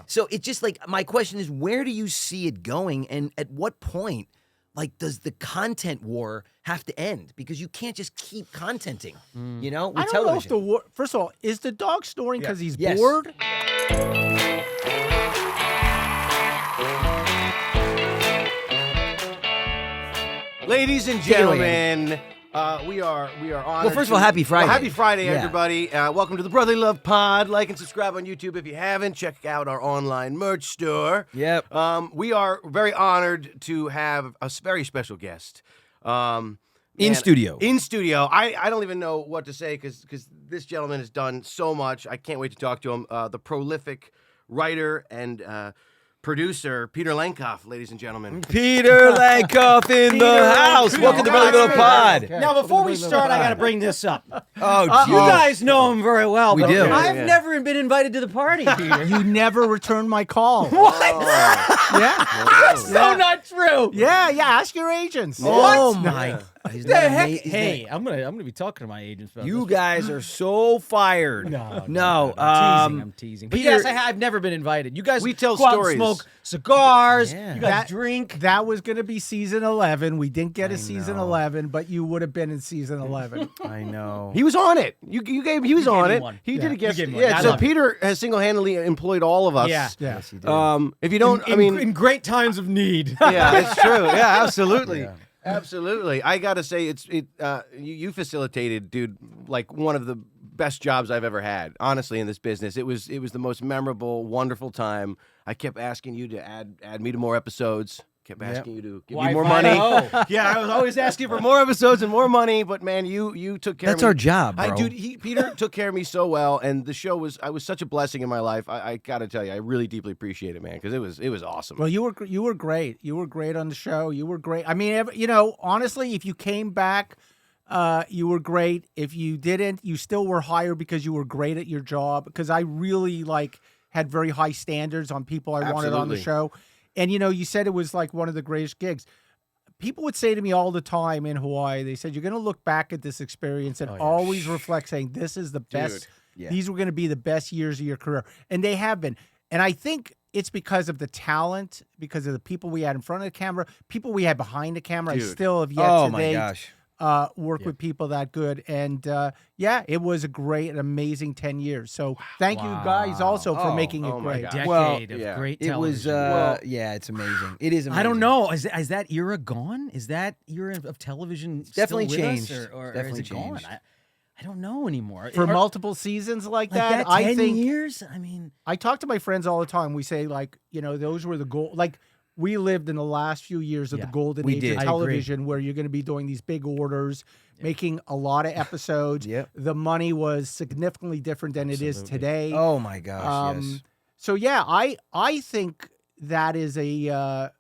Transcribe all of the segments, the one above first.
So it just like, my question is, where do you see it going? And at what point, like, does the content war have to end? Because you can't just keep contenting, you know, with I don't television. know if the war. First of all, is the dog snoring because he's Yes. bored? Ladies and Take it away, gentlemen, we are on. Well, first of all, happy Friday. Happy Friday, Yeah. everybody. Welcome to the Brotherly Love Pod. Like and subscribe on YouTube if you haven't. Check out our online merch store. Yep. We are very honored to have a very special guest. In studio. In studio. I don't even know what to say because this gentleman has done so much. I can't wait to talk to him. The prolific writer and producer, Peter Lenkov, ladies and gentlemen. Peter Lenkov in the house. Welcome to Brotherly Love Pod. Now, before we start, I got to bring this up. Oh, You guys know him very well, We but do. I've Yeah. never been invited to the party, Peter. You never returned my call. What? Yeah. So not true. Yeah. Ask your agents. Oh my! Isn't The that heck? ama- isn't Hey, I'm gonna be talking to my agents about You this. guys are so fired. No, I'm teasing. But Peter- yes, I've never been invited. You guys We tell go out and stories. smoke cigars. Yeah. You guys That- drink. That was going to be season 11. We didn't get a season 11, but you would have been in season 11. I know. He was on it. He was on me it. one. He Yeah. did a You guest. gave me one. Yeah, I so love it. Peter has single-handedly employed all of us. Yeah. Yeah. Yes, he did. If you don't, in great times of need. yeah, it's true. Yeah, absolutely. Yeah. Absolutely. I got to say you facilitated, dude, like one of the best jobs I've ever had, honestly, in this business. It was the most memorable, wonderful time. I kept asking you to add me to more episodes. Kept asking you to give me more money. Yeah, I was always asking for more episodes and more money, but man, you took care That's of me. our job, bro. Peter took care of me so well, and the show was such a blessing in my life. I got to tell you, I really deeply appreciate it, man, because it was awesome. Well, you were great. You were great on the show. You were great. I mean, honestly, if you came back, you were great. If you didn't, you still were hired because you were great at your job. Because I really had very high standards on people I wanted on the Absolutely. show. And you said it was like one of the greatest gigs. People would say to me all the time in Hawaii, they said, you're going to look back at this experience and always reflect saying, this is the best. Yeah. These were going to be the best years of your career. And they have been. And I think it's because of the talent, because of the people we had in front of the camera, people we had behind the camera. I Dude. still have yet Oh to my date gosh. work with people that good. And it was a great and amazing 10 years. So thank you guys also for making it Oh my great. God. Decade Well, of yeah. great It was, television. yeah, it's amazing. It is amazing. I don't know. Is that era gone? Is that era of television definitely still with us, changed. or Definitely is it gone? changed. I don't know anymore. For Are- multiple seasons like like that, that, I 10 think years? I mean, I talk to my friends all the time. We say those were the goal. Like we lived in the last few years of the golden we age did. of I agree. television where you're going to be doing these big orders, making a lot of episodes. Yep. The money was significantly different than it is today. Oh my gosh, yes. So yeah, I think that is a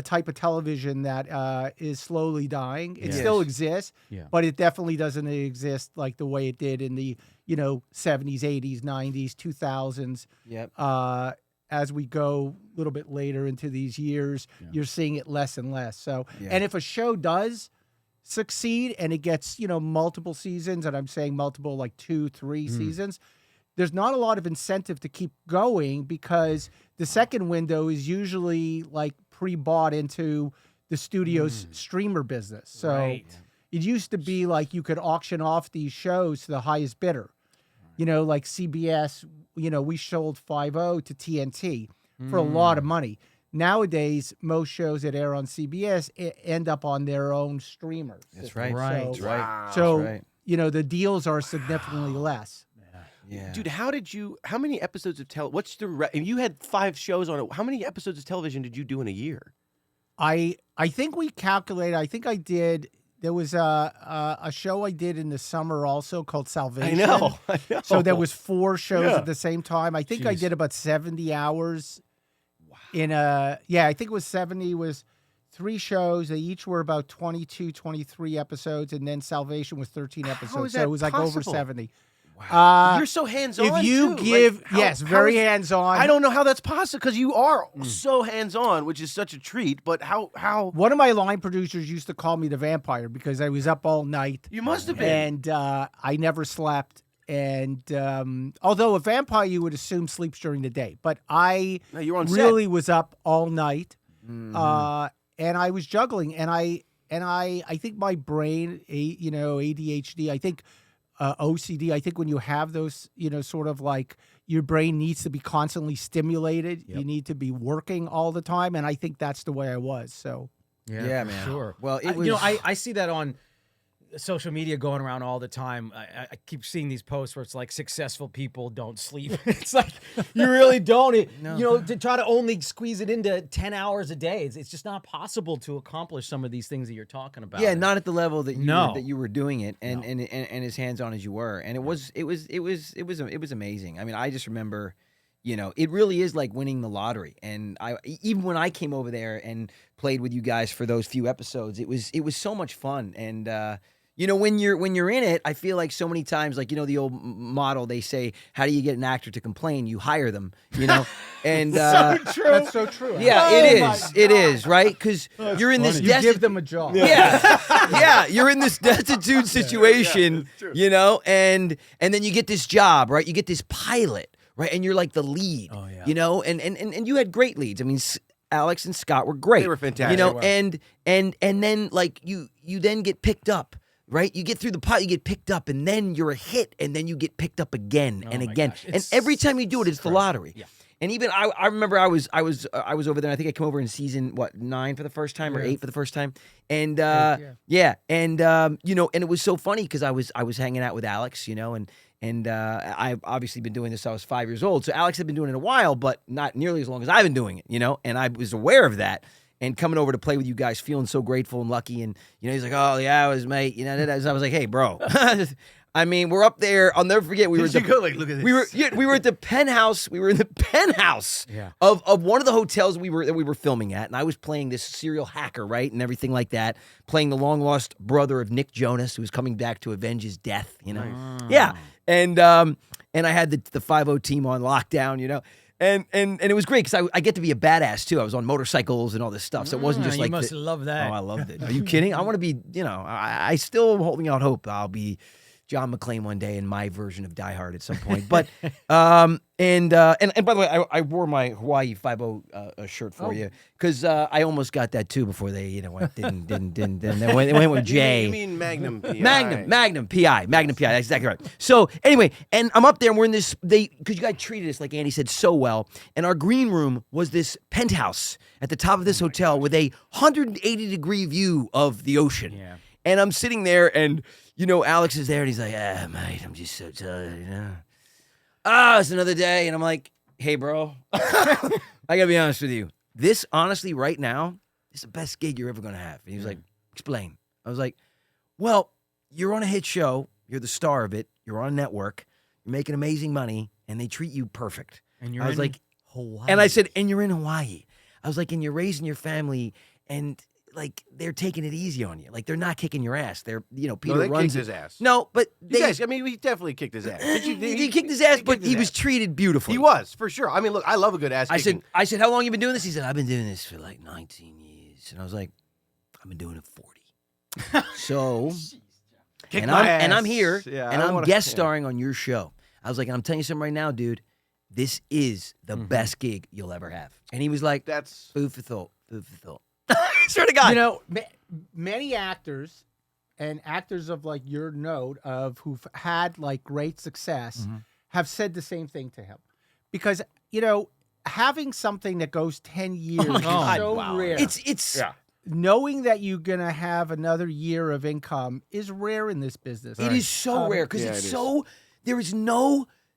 type of television that is slowly dying. It still exists, but it definitely doesn't exist like the way it did in the 70s, 80s, 90s, 2000s. Yep. As we go a little bit later into these years, you're seeing it less and less. So, and if a show does succeed and it gets multiple seasons, and I'm saying multiple like 2-3 seasons, there's not a lot of incentive to keep going because the second window is usually like pre-bought into the studio's streamer business. So it used to be like you could auction off these shows to the highest bidder. Like CBS, we sold 5-0 to TNT for a lot of money. Nowadays, most shows that air on CBS end up on their own streamers. That's right. Right. That's right. So, That's right. the deals are significantly less. Yeah. Dude, how many episodes of what's the you had 5 shows on it. How many episodes of television did you do in a year? I think we calculated. I think I did. There was a show I did in the summer also called Salvation. I know. So there was 4 shows Yeah. at the same time. I think I did about 70 hours in I think it was 70 was 3 shows. They each were about 22, 23 episodes. And then Salvation was 13 episodes. is So that it was like over possible? 70. You're so hands-on. If you too. give, Like, very is- hands-on. I don't know how that's possible because you are so hands-on, which is such a treat. But how One of my line producers used to call me the vampire because I was up all night. you must have been. And I never slept. And although a vampire you would assume sleeps during the day, but I No, you were on really was up all night, Mm-hmm. and I was juggling, and I think my brain, ADHD, I think OCD, I think when you have those, sort of like your brain needs to be constantly stimulated, you need to be working all the time, and I think that's the way I was. So Yeah, man. Sure. Well, it was. I see that on social media going around all the time. I keep seeing these posts where it's like successful people don't sleep. It's like you really don't. To try to only squeeze it into 10 hours a day, it's just not possible to accomplish some of these things that you're talking about. Yeah, not at the level that you were doing it, and as hands on as you were, and it was amazing. I mean, I just remember, it really is like winning the lottery. And even when I came over there and played with you guys for those few episodes, it was so much fun. And when you're in it, I feel like so many times, like the old model, they say, how do you get an actor to complain? You hire them, and so true. That's so true. Yeah, it is, right? Because you're in this. You give them a job. Yeah, you're in this destitute situation, and then you get this job, right? You get this pilot, right? And you're like the lead, and you had great leads. I mean, Alex and Scott were great. They were fantastic. And then like you then get picked up. Right, you get through the pot, you get picked up, and then you're a hit, and then you get picked up again and again, and every time you do it, it's the lottery. Yeah. And even I remember I was over there. And I think I came over in season 9 for the first time or 8 for the first time, and and it was so funny because I was hanging out with Alex, and I've obviously been doing this since I was 5 years old. So Alex had been doing it a while, but not nearly as long as I've been doing it, and I was aware of that. And coming over to play with you guys, feeling so grateful and lucky. And, he's like, oh, yeah, I was, mate. So I was like, hey, bro. I mean, we're up there. I'll never forget. We were look at this. We were at the penthouse. We were in the penthouse of one of the hotels that we were filming at. And I was playing this serial hacker, right? And everything like that. Playing the long-lost brother of Nick Jonas, who was coming back to avenge his death, Yeah. And I had the 5-0 team on lockdown, And it was great because I get to be a badass too. I was on motorcycles and all this stuff, so it wasn't just you like must love that. Oh, I loved it. Are you kidding? I want to be, I still holding out hope I'll be John McClane one day in my version of Die Hard at some point. But and by the way, I wore my Hawaii 5-0 shirt for you because I almost got that too before they didn't. They went with Jay. You mean Magnum PI? Magnum PI. That's exactly right. So anyway, and I'm up there and we're in this. Because you guys treated us, like Andy said, so well. And our green room was this penthouse at the top of this hotel with a 180-degree view of the ocean. Yeah. And I'm sitting there and. Alex is there and he's like, mate, I'm just so tired, it's another day. And I'm like, hey, bro, I gotta be honest with you. This, honestly, right now, is the best gig you're ever gonna have. And he was like, explain. I was like, well, you're on a hit show. You're the star of it. You're on a network. You're making amazing money. And they treat you perfect. And you're in Hawaii. And I said, and you're in Hawaii. I was like, and you're raising your family and... like they're taking it easy on you. Like they're not kicking your ass. They're Peter they runs kicked his ass. No, but he definitely kicked his ass. He kicked his ass, but he was treated beautifully. He was, for sure. I mean, look, I love a good ass kicking. I said, how long you been doing this? He said, I've been doing this for like 19 years. And I was like, I've been doing it 40. So I'm here and I'm guest starring on your show. I was like, and I'm telling you something right now, dude. This is the best gig you'll ever have. And he was like, that's food for thought. Food for thought. Swear to God. Many actors and actors of like your note of who've had like great success have said the same thing to him. Because, having something that goes 10 years is so rare. It's knowing that you're going to have another year of income is rare in this business. It is so rare because there is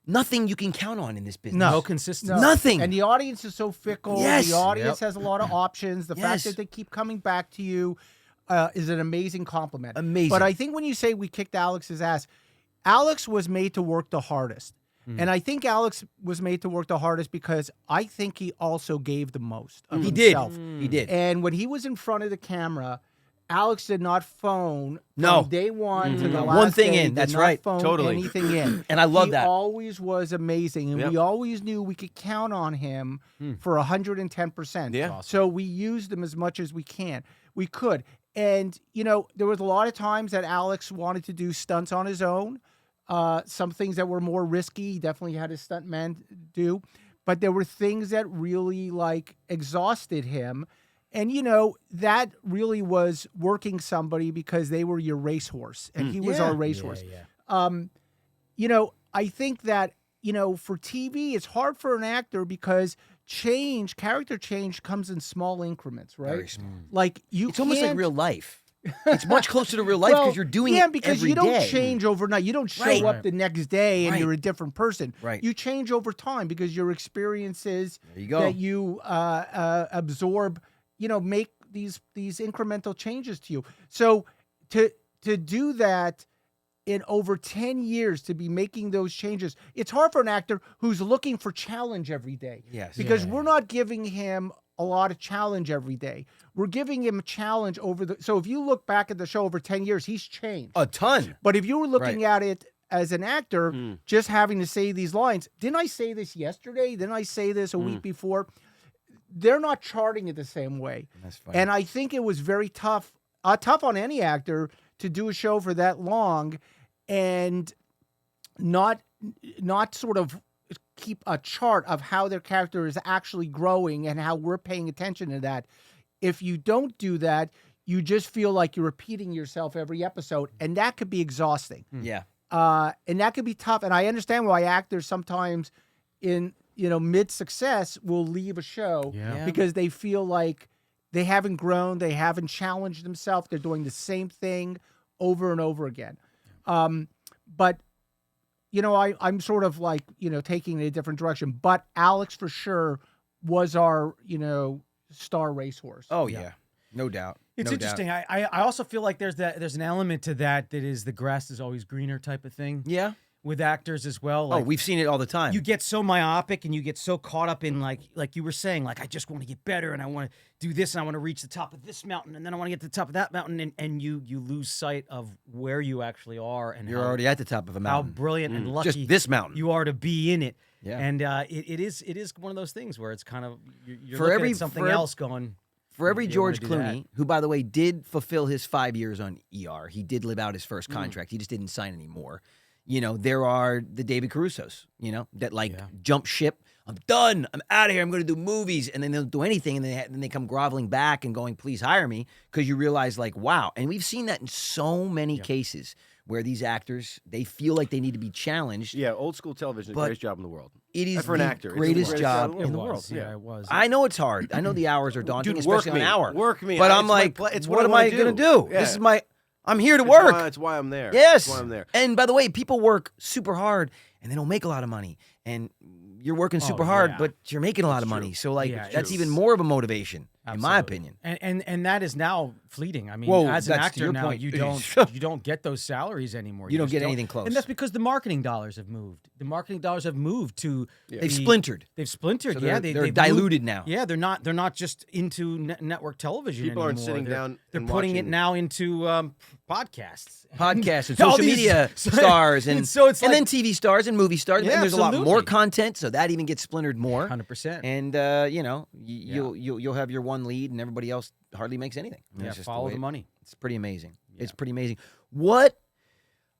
nothing you can count on in this business. No consistency. No. Nothing. And the audience is so fickle. Yes. The audience has a lot of options. The fact that they keep coming back to you is an amazing compliment. Amazing. But I think when you say we kicked Alex's ass, Alex was made to work the hardest. And I think Alex was made to work the hardest because I think he also gave the most of himself. He did. And when he was in front of the camera, Alex did not phone No. from day one to the last One thing day, in, that's did not right. phone Totally. anything in. And I love that. He always was amazing, and we always knew we could count on him for 110%. Yeah. So we used him as much as we could. And, there was a lot of times that Alex wanted to do stunts on his own. some things that were more risky. He definitely had his stuntman do. But there were things that really like exhausted him. And, you know, that really was working somebody because they were your racehorse and he was our racehorse. You know, I think that, you know, for TV, it's hard for an actor because character change comes in small increments, right? Very small. Like it's almost like real life. It's much closer to real life because you're doing it because every you don't day. change overnight. You don't show up the next day and you're a different person. Right. You change over time because your experiences There you go. that you absorb, you know, make these incremental changes to you. So to do that in over 10 years, to be making those changes, it's hard for an actor who's looking for challenge every day. Yes. Because we're not giving him a lot of challenge every day. We're giving him a challenge so if you look back at the show over 10 years, he's changed. A ton. But if you were looking at it as an actor, just having to say these lines, didn't I say this yesterday? Didn't I say this a week before? They're not charting it the same way. That's funny. And I think it was very tough on any actor to do a show for that long and not sort of keep a chart of how their character is actually growing and how we're paying attention to that. If you don't do that, you just feel like you're repeating yourself every episode, and that could be exhausting. Yeah. And that could be tough. And I understand why actors sometimes in, you know, mid-success will leave a show because they feel like they haven't grown, they haven't challenged themselves, they're doing the same thing over and over again. But you know, I'm sort of like, you know, taking it a different direction. But Alex, for sure, was our, you know, star racehorse. Oh, yeah. No doubt. It's No interesting. doubt. I also feel like there's an element to that is the grass is always greener type of thing. Yeah. With actors as well. Like, We've seen it all the time. you get so myopic and you get so caught up in like you were saying, like, I just want to get better and I want to do this and I want to reach the top of this mountain and then I want to get to the top of that mountain and you lose sight of where you actually are and You're already at the top of a how mountain. brilliant and lucky Just this mountain. you are to be in it. Yeah. And it is one of those things where it's kind of you're For looking every- at something for- else going. For every You don't wanna George do that. Clooney, who, by the way, did fulfill his 5 years on ER, he did live out his first contract. He just didn't sign anymore. You know, there are the David Carusos, you know, that jump ship. I'm done. I'm out of here. I'm going to do movies. And then they don't do anything. And then they come groveling back and going, please hire me. Because you realize, like, wow. And we've seen that in so many cases where these actors, they feel like they need to be challenged. Yeah, old school television, the But greatest job in the world. It is For an the actor, it's the greatest greatest job job in the was, world. Yeah, it was. I know it's hard. I know the hours are daunting, Dude, work especially me. an hour. Work me. But I- I'm it's my like, pla- it's what what I am wanna I going to do. do? Yeah. This is I'm here to It's work. That's why I'm there. Yes. That's why I'm there. And by the way, people work super hard and they don't make a lot of money. And you're working super hard, yeah. but you're making a lot of money. So like Yeah, that's it's even more of a motivation, in my Absolutely. opinion. And that is now fleeting. I mean, Whoa, as an that's to actor your now, point. you don't get those salaries anymore. You don't just get anything close. And that's because the marketing dollars have moved. The marketing dollars have moved to They've splintered. They've splintered. So yeah, they're they've diluted moved- now. Yeah, they're not just into network television People aren't anymore. sitting They're- down They're and putting it watching- now into podcasts. Podcasts and All social these- media so- stars and so it's and like- then TV stars and movie stars. Yeah, and there's a lot more absolutely. content, so that even gets splintered more. 100%. And you know, you'll have your one lead, and everybody else hardly makes anything. I mean, Yeah, it's just follow way the money. It's pretty amazing. It's pretty amazing. What?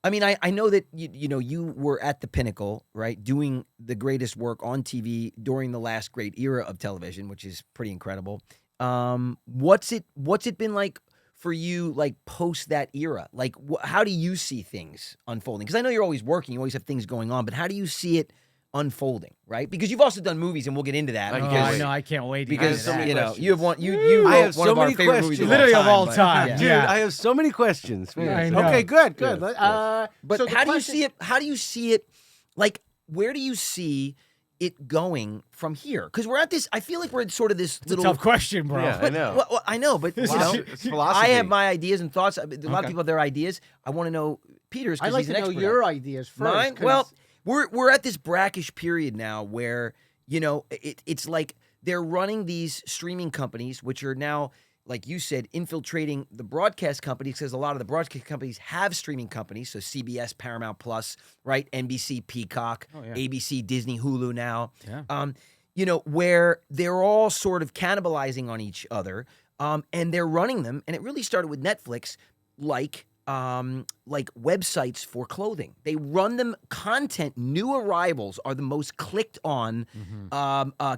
I mean, I know that you know you were at the pinnacle, right, doing the greatest work on TV during the last great era of television, which is pretty incredible. What's it been like for you, like post that era? Like, how do you see things unfolding? Because I know you're always working, you always have things going on, but how do you see it unfolding, right? Because you've also done movies, and we'll get into that. I Oh, can't I wait. know. I can't wait. To Because so many you know questions. you have one you I wrote have one so of our many favorite questions. movies Literally of all but- time. yeah. Dude, Yeah. I have so many questions. Man. I know. Okay, good. Yes, But so the how do you question- see it? How do you see it? Like, where do you see it going from here? Because we're at this. I feel like we're at sort of this It's a little. tough question, bro. Yeah, I know. Well, I know, but you It's know, philosophy. I have my ideas and thoughts. A lot of Okay. people have their ideas. I want to know Peter's I'd because like he's to an know expert. your on it. ideas first. Mine. 'cause- Well, we're at this brackish period now where you know it's like they're running these streaming companies, which are now, like you said, infiltrating the broadcast companies because a lot of the broadcast companies have streaming companies. So CBS, Paramount Plus, right? NBC, Peacock, ABC, Disney, Hulu now. Yeah. You know, where they're all sort of cannibalizing on each other, and they're running them. And it really started with Netflix, like like websites for clothing. They run them content. New arrivals are the most clicked on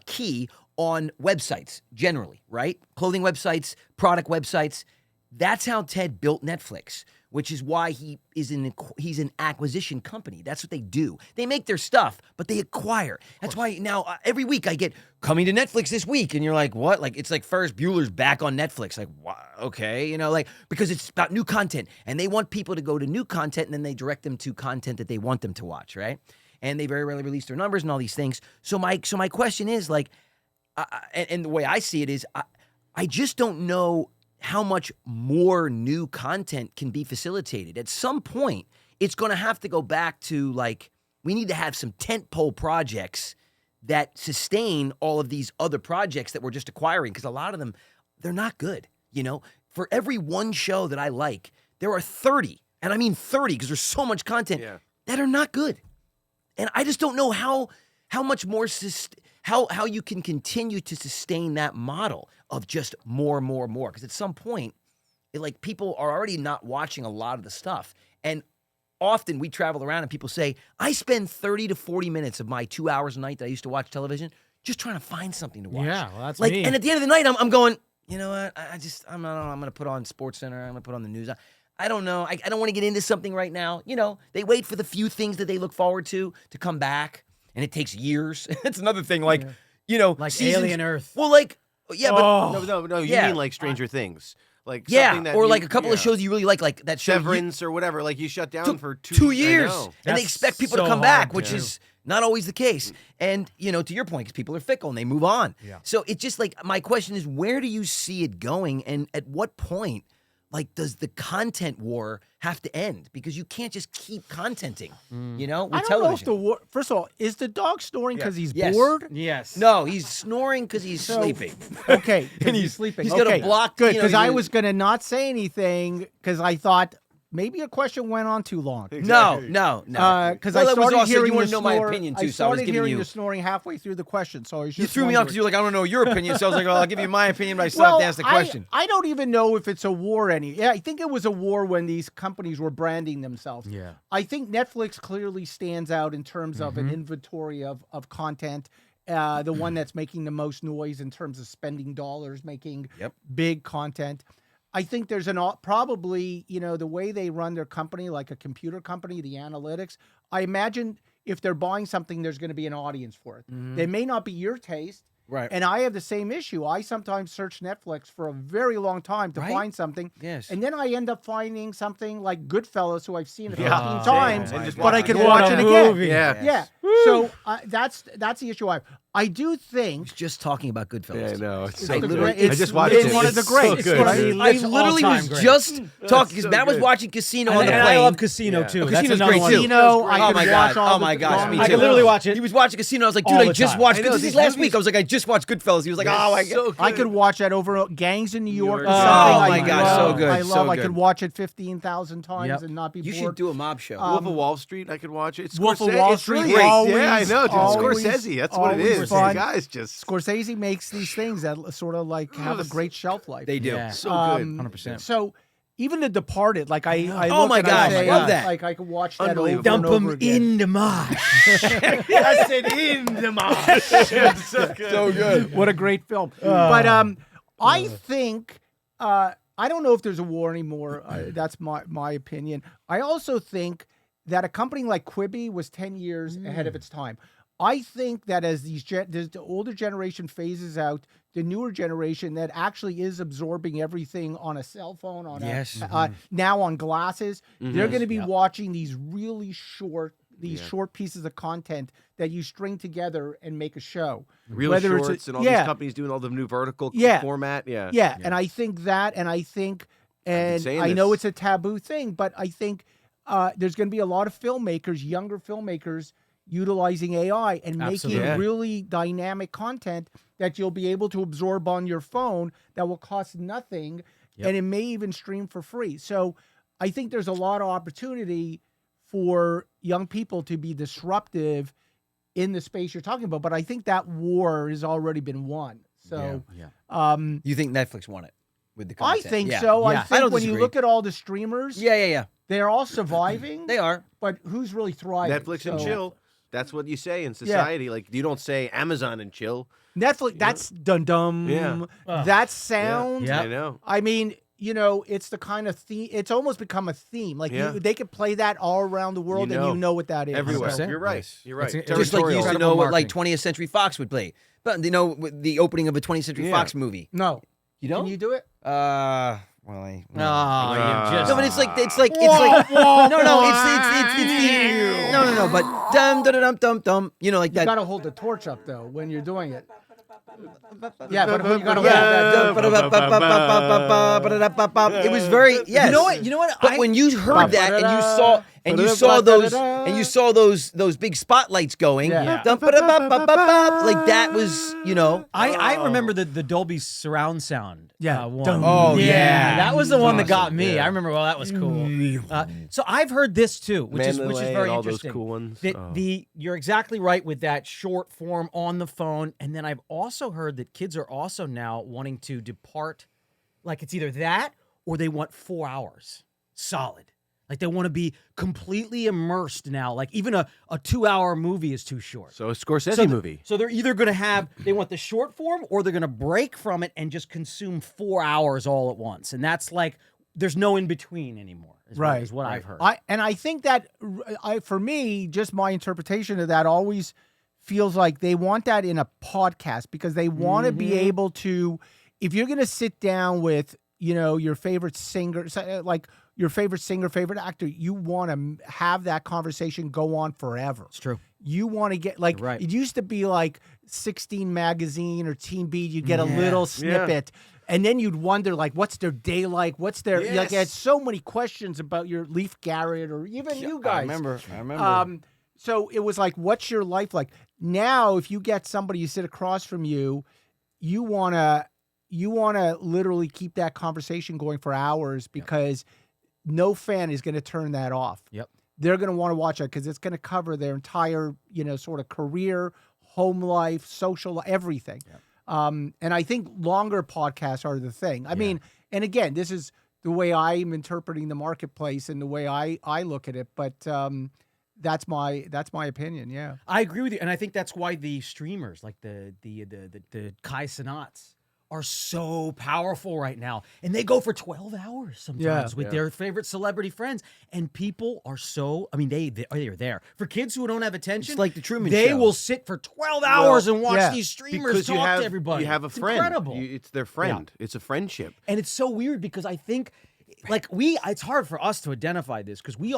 key on websites generally, right? Clothing websites, product websites. That's how Ted built Netflix, which is why he's an acquisition company. That's what they do. They make their stuff, but they acquire. That's why now every week I get coming to Netflix this week, and you're like, what? Like it's like Ferris Bueller's back on Netflix. Like, okay, you know, like because it's about new content, and they want people to go to new content, and then they direct them to content that they want them to watch, right? And they very rarely release their numbers and all these things. So my question is like, and the way I see it is, I just don't know how much more new content can be facilitated. At some point, it's going to have to go back to like, we need to have some tentpole projects that sustain all of these other projects that we're just acquiring, because a lot of them, they're not good. You know, for every one show that I like, there are 30, and I mean 30 because there's so much content that are not good. And I just don't know how much more, how you can continue to sustain that model of just more. Because at some point, like people are already not watching a lot of the stuff. And often we travel around and people say, I spend 30 to 40 minutes of my 2 hours a night that I used to watch television just trying to find something to watch. Yeah, well, that's like, me. And at the end of the night, I'm going, you know what? I'm going to put on SportsCenter. I'm going to put on the news. I don't know. I don't want to get into something right now. You know, they wait for the few things that they look forward to come back. And it takes years. That's another thing. Like, you know, like seasons, Alien Earth. Well, like, yeah, but No. You mean like Stranger Things, like yeah, that or like a couple of shows you really like that show Severance or whatever. Like you shut down for 2 years, I know. and they That's expect people to so come back, hard, which too. is not always the case. And you know, to your point, because people are fickle and they move on. Yeah. So it's just like my question is, where do you see it going, and at what point? Like, does the content war have to end? Because you can't just keep contenting, you know, with I don't television. know if the war. First of all, is the dog snoring because he's Yes. bored? Yes. No, he's snoring because he's sleeping. Okay, And he's sleeping. He's got Okay, a block. Good, you know, because I he's- was going to not say anything because I thought maybe a question went on too long. No. Because Well, I that was started also, hearing you want the to know my snore- opinion I too, so I was started giving hearing you. the snoring halfway through the question, so I was You just threw me off because wondering. you're like, I don't know your opinion. So I was like, well, I'll give you my opinion, but I still have to ask the question. I don't even know if it's a war Yeah, I think it was a war when these companies were branding themselves. Yeah. I think Netflix clearly stands out in terms of an inventory of content. The one that's making the most noise in terms of spending dollars, making big content. I think there's probably, you know, the way they run their company, like a computer company, the analytics. I imagine if they're buying something, there's going to be an audience for it. They may not be your taste. Right. And I have the same issue. I sometimes search Netflix for a very long time to Right? find something. Yes. And then I end up finding something like Goodfellas, who I've seen 15 Yeah. times, And just but watch I it could again. watch What it a again. movie. Yeah. Yeah. So that's the issue I have. I do think Just talking about Goodfellas. Yeah, I know. It's it's so the good. great- I just watched it's it. one of the It's greats. so It's one of good. the- I It's literally all-time was great. just talking because so Matt was good. watching Casino on the And plane. I love Casino Yeah. too. Oh, That's Casino's another great, one. too. Casino, I Oh could my watch god! all Oh my the gosh! long Me I too. could literally watch it He was watching Casino. I was like, dude, all I the just time. watched. I know, Because this these is last movies- week. I was like, I just watched Goodfellas. He was like, oh my god. So good. I could watch that over Gangs in New York. York. Is Oh something my I gosh, love. so good, I so love. I good. could watch it 15,000 times Yep. and not be You bored. should do a mob show. Wolf of Wall Street, I could watch it. It's Wolf of Scorsese- Wall it's Street, really great. always- Yeah, I know, dude. always- Scorsese, that's what it always is. fun. The guy's just Scorsese makes these things that sort of like have a great shelf life. They do. Yeah. so good. 100%. So even The Departed, like I Oh look my and I gosh, say, love that. Like I could watch that over Unbelievable. and Dump over them again. in the mosh. I said in the mosh. So good. So good. What a great film. But I think I don't know if there's a war anymore. That's my opinion. I also think that a company like Quibi was 10 years ahead of its time. I think that as the older generation phases out, the newer generation that actually is absorbing everything on a cell phone, on Yes. now on glasses, they're going to be watching these really short pieces of content that you string together and make a show. Real Whether shorts it's and all these companies doing all the new vertical format. Yeah. Yeah, and I think that, and I think, and saying I know this. it's a taboo thing, but I think there's going to be a lot of filmmakers, younger filmmakers, utilizing AI and making Absolutely. Yeah. really dynamic content that you'll be able to absorb on your phone that will cost nothing, and it may even stream for free. So I think there's a lot of opportunity for young people to be disruptive in the space you're talking about, but I think that war has already been won. So, You think Netflix won it? with the I content. think Yeah. so. I Yeah. think don't when you disagree. look at all the streamers, Yeah. they're all surviving. They are. But who's really thriving? Netflix and So- chill. That's what you say in society. Like you don't say Amazon and chill. Netflix, that's dum-dum. Yeah. That sound. Yeah. I know. I mean, it's the kind of theme. It's almost become a theme. Like Yeah. they could play that all around the world, and you know what that is. Everywhere. 100%. You're right. Yes. You're right. It's Just like you used to know what like Incredible 20th Century Fox would play. But with the opening of a 20th Century Yeah. Fox movie. No. You don't? Can you do it? Well, Oh, you just No, but it's like no, it's the but dum dum dum dum dum. You know, like You that. got to hold the torch up though when you're doing it. Yeah, but you got to hold that. It was very yes. You know what? But when you heard that and you saw those big spotlights going, Yeah. like that was I remember the Dolby surround sound. Yeah. One. Dum. Oh, yeah, yeah. that was the one that got Awesome. me. Yeah. I remember. Well, that was cool. So I've heard this too, which is Mandalay very and all those interesting. cool ones. That Oh. you're exactly right with that short form on the phone, and then I've also heard that kids are also now wanting to depart, like it's either that or they want 4 hours solid. Like they want to be completely immersed now. Like even a 2-hour movie is too short. So a Scorsese movie. So they're either going to they want the short form or they're going to break from it and just consume 4 hours all at once. And that's like, there's no in between anymore, is what I've heard. I think that for me, just my interpretation of that always feels like they want that in a podcast because they want to be able to, if you're going to sit down with, your favorite singer, like your favorite singer, favorite actor, you want to have that conversation go on forever. It's true. You want to get like Right. it used to be like 16 magazine or Teen Beat. You'd get a little snippet, and then you'd wonder like, what's their day like? What's their like? I had so many questions about your Leif Garrett or even you guys. I remember. So it was like, what's your life like? Now, if you get somebody you sit across from you, you wanna literally keep that conversation going for hours because no fan is going to turn that off. Yep. They're going to want to watch it because it's going to cover their entire, sort of career, home life, social, everything. Yep. And I think longer podcasts are the thing. I mean, and again, this is the way I'm interpreting the marketplace and the way I look at it. But that's my opinion. Yeah. I agree with you, and I think that's why the streamers, like the Kai Cenats, are so powerful right now, and they go for 12 hours sometimes with their favorite celebrity friends, and people are so. I mean, they are there for kids who don't have attention. It's like the Truman They Show. will sit for 12 hours and watch these streamers Because talk to everybody. You have a It's friend. Incredible. It's their friend. It's a friendship. And it's so weird because I think, like it's hard for us to identify this because we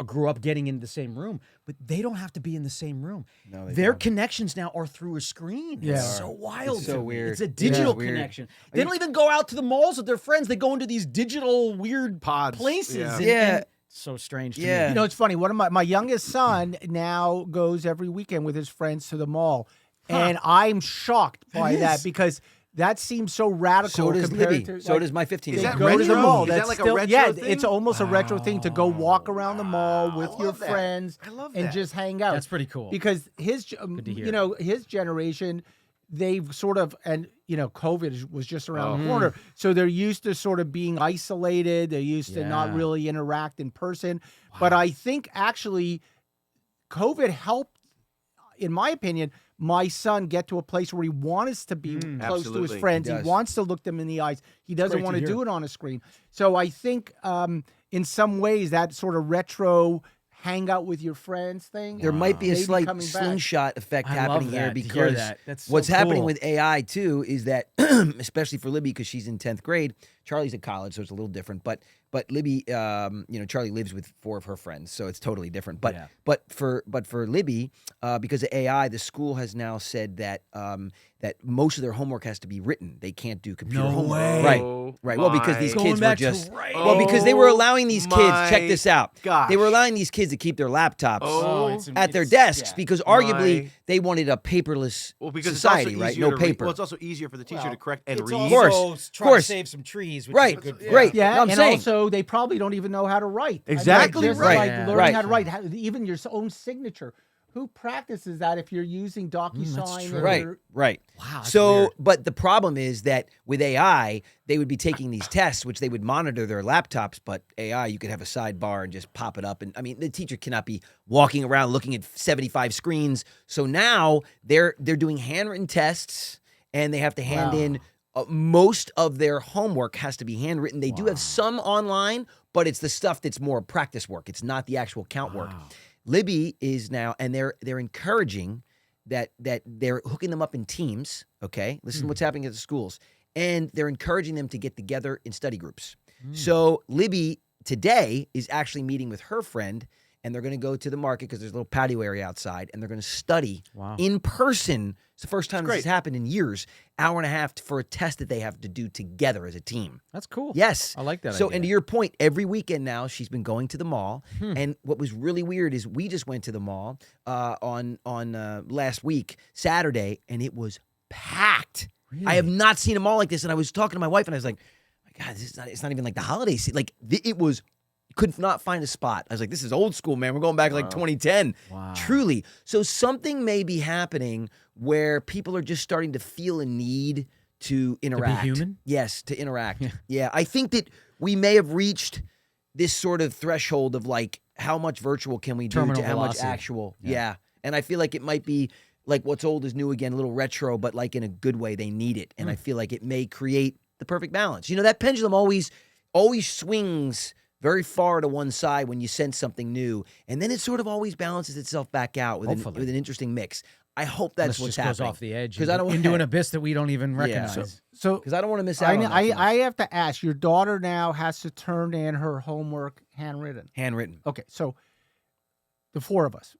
grew up getting into the same room, but they don't have to be in the same room. No, they Their don't. connections now are through a screen. Yeah. It's so wild. It's so to me. weird. It's a digital It's weird. connection. They don't even go out to the malls with their friends. They go into these digital weird Pods. places. Yeah. And so strange to Yeah. me. It's funny. One of my youngest son now goes every weekend with his friends to the mall, and I'm shocked by that because that seems so radical. So does compared Libby. to, So like, does my 15. Is They that go to the retro? mall. Is that That's like a still, retro thing? it's almost a retro thing to go walk around the mall with your love that. friends I love and that. just hang out. That's pretty cool. Because his, to hear. his generation, they've sort of, and COVID was just around the corner, so they're used to sort of being isolated. They're used to not Yeah. really interact in person. But I think actually, COVID helped, in my opinion, my son get to a place where he wants to be close to his Absolutely. friends. He He does. wants to look them in the eyes. He doesn't great want to to hear. do it on a screen. So I think in some ways that sort of retro hang out with your friends thing. There might be a Maybe slight coming back. slingshot effect I happening love here that, to hear because that. That's so what's happening cool. with AI too is that, especially for Libby because she's in 10th grade, Charlie's at college, so it's a little different. But Libby, Charlie lives with 4 of her friends, so it's totally different. But Yeah. but for Libby, because of AI, the school has now said that that most of their homework has to be written. They can't do computer No homework. way. Right. Oh Right. Well, because these my kids were back to just right. well because they were allowing these kids. Check my this out. gosh. They were allowing these kids to keep their laptops Oh, at their desks yeah. because arguably My- they wanted a paperless because society, it's also right? easier No to read. paper. Well, it's also easier for the teacher to correct and It's read. also course, trying course. to save some trees, which Right. is a good Right. Yeah, No, I'm and saying. also they probably don't even know how to write. Exactly just right. like Yeah. learning Right. how to write, even your own signature. who practices that if you're using DocuSign? true. or, Right. Wow. that's So, weird. but the problem is that with AI, they would be taking these tests, which they would monitor their laptops. But AI, you could have a sidebar and just pop it up. And I mean, the teacher cannot be walking around looking at 75 screens. So now they're doing handwritten tests, and they have to hand in. Most of their homework has to be handwritten. They do have some online, but it's the stuff that's more practice work. It's not the actual count work. Libby is now, and they're encouraging that they're hooking them up in teams. Okay, listen to what's happening at the schools, and they're encouraging them to get together in study groups. So Libby today is actually meeting with her friend, and they're going to go to the market because there's a little patio area outside, and they're going to study in person. It's the first time this has happened in years. Hour and a half for a test that they have to do together as a team. That's cool. Yes. I like that So, idea. and to your point, every weekend now she's been going to the mall. And what was really weird is we just went to the mall on last week, Saturday, and it was packed. Really? I have not seen a mall like this. And I was talking to my wife, and I was like, my God, it's not even like the holiday season. Like, it was, could not find a spot. I was like, this is old school, man. We're going back to like 2010. Wow. Truly. So something may be happening where people are just starting to feel a need to interact. human? Yes, to interact. Yeah. I think that we may have reached this sort of threshold of like, how much virtual can we do Terminal to how velocity. much actual? Yeah. And I feel like it might be like what's old is new again, a little retro, but like in a good way. They need it. And I feel like it may create the perfect balance. You know, that pendulum always swings very far to one side when you sense something new, and then it sort of always balances itself back out with an interesting mix. I hope that's Unless it what's just goes happening. off the edge because I don't into an abyss that we don't even recognize. So because I don't want to miss out. on that too much. I have to ask. Your daughter now has to turn in her homework handwritten. Handwritten. Okay, so the four of us,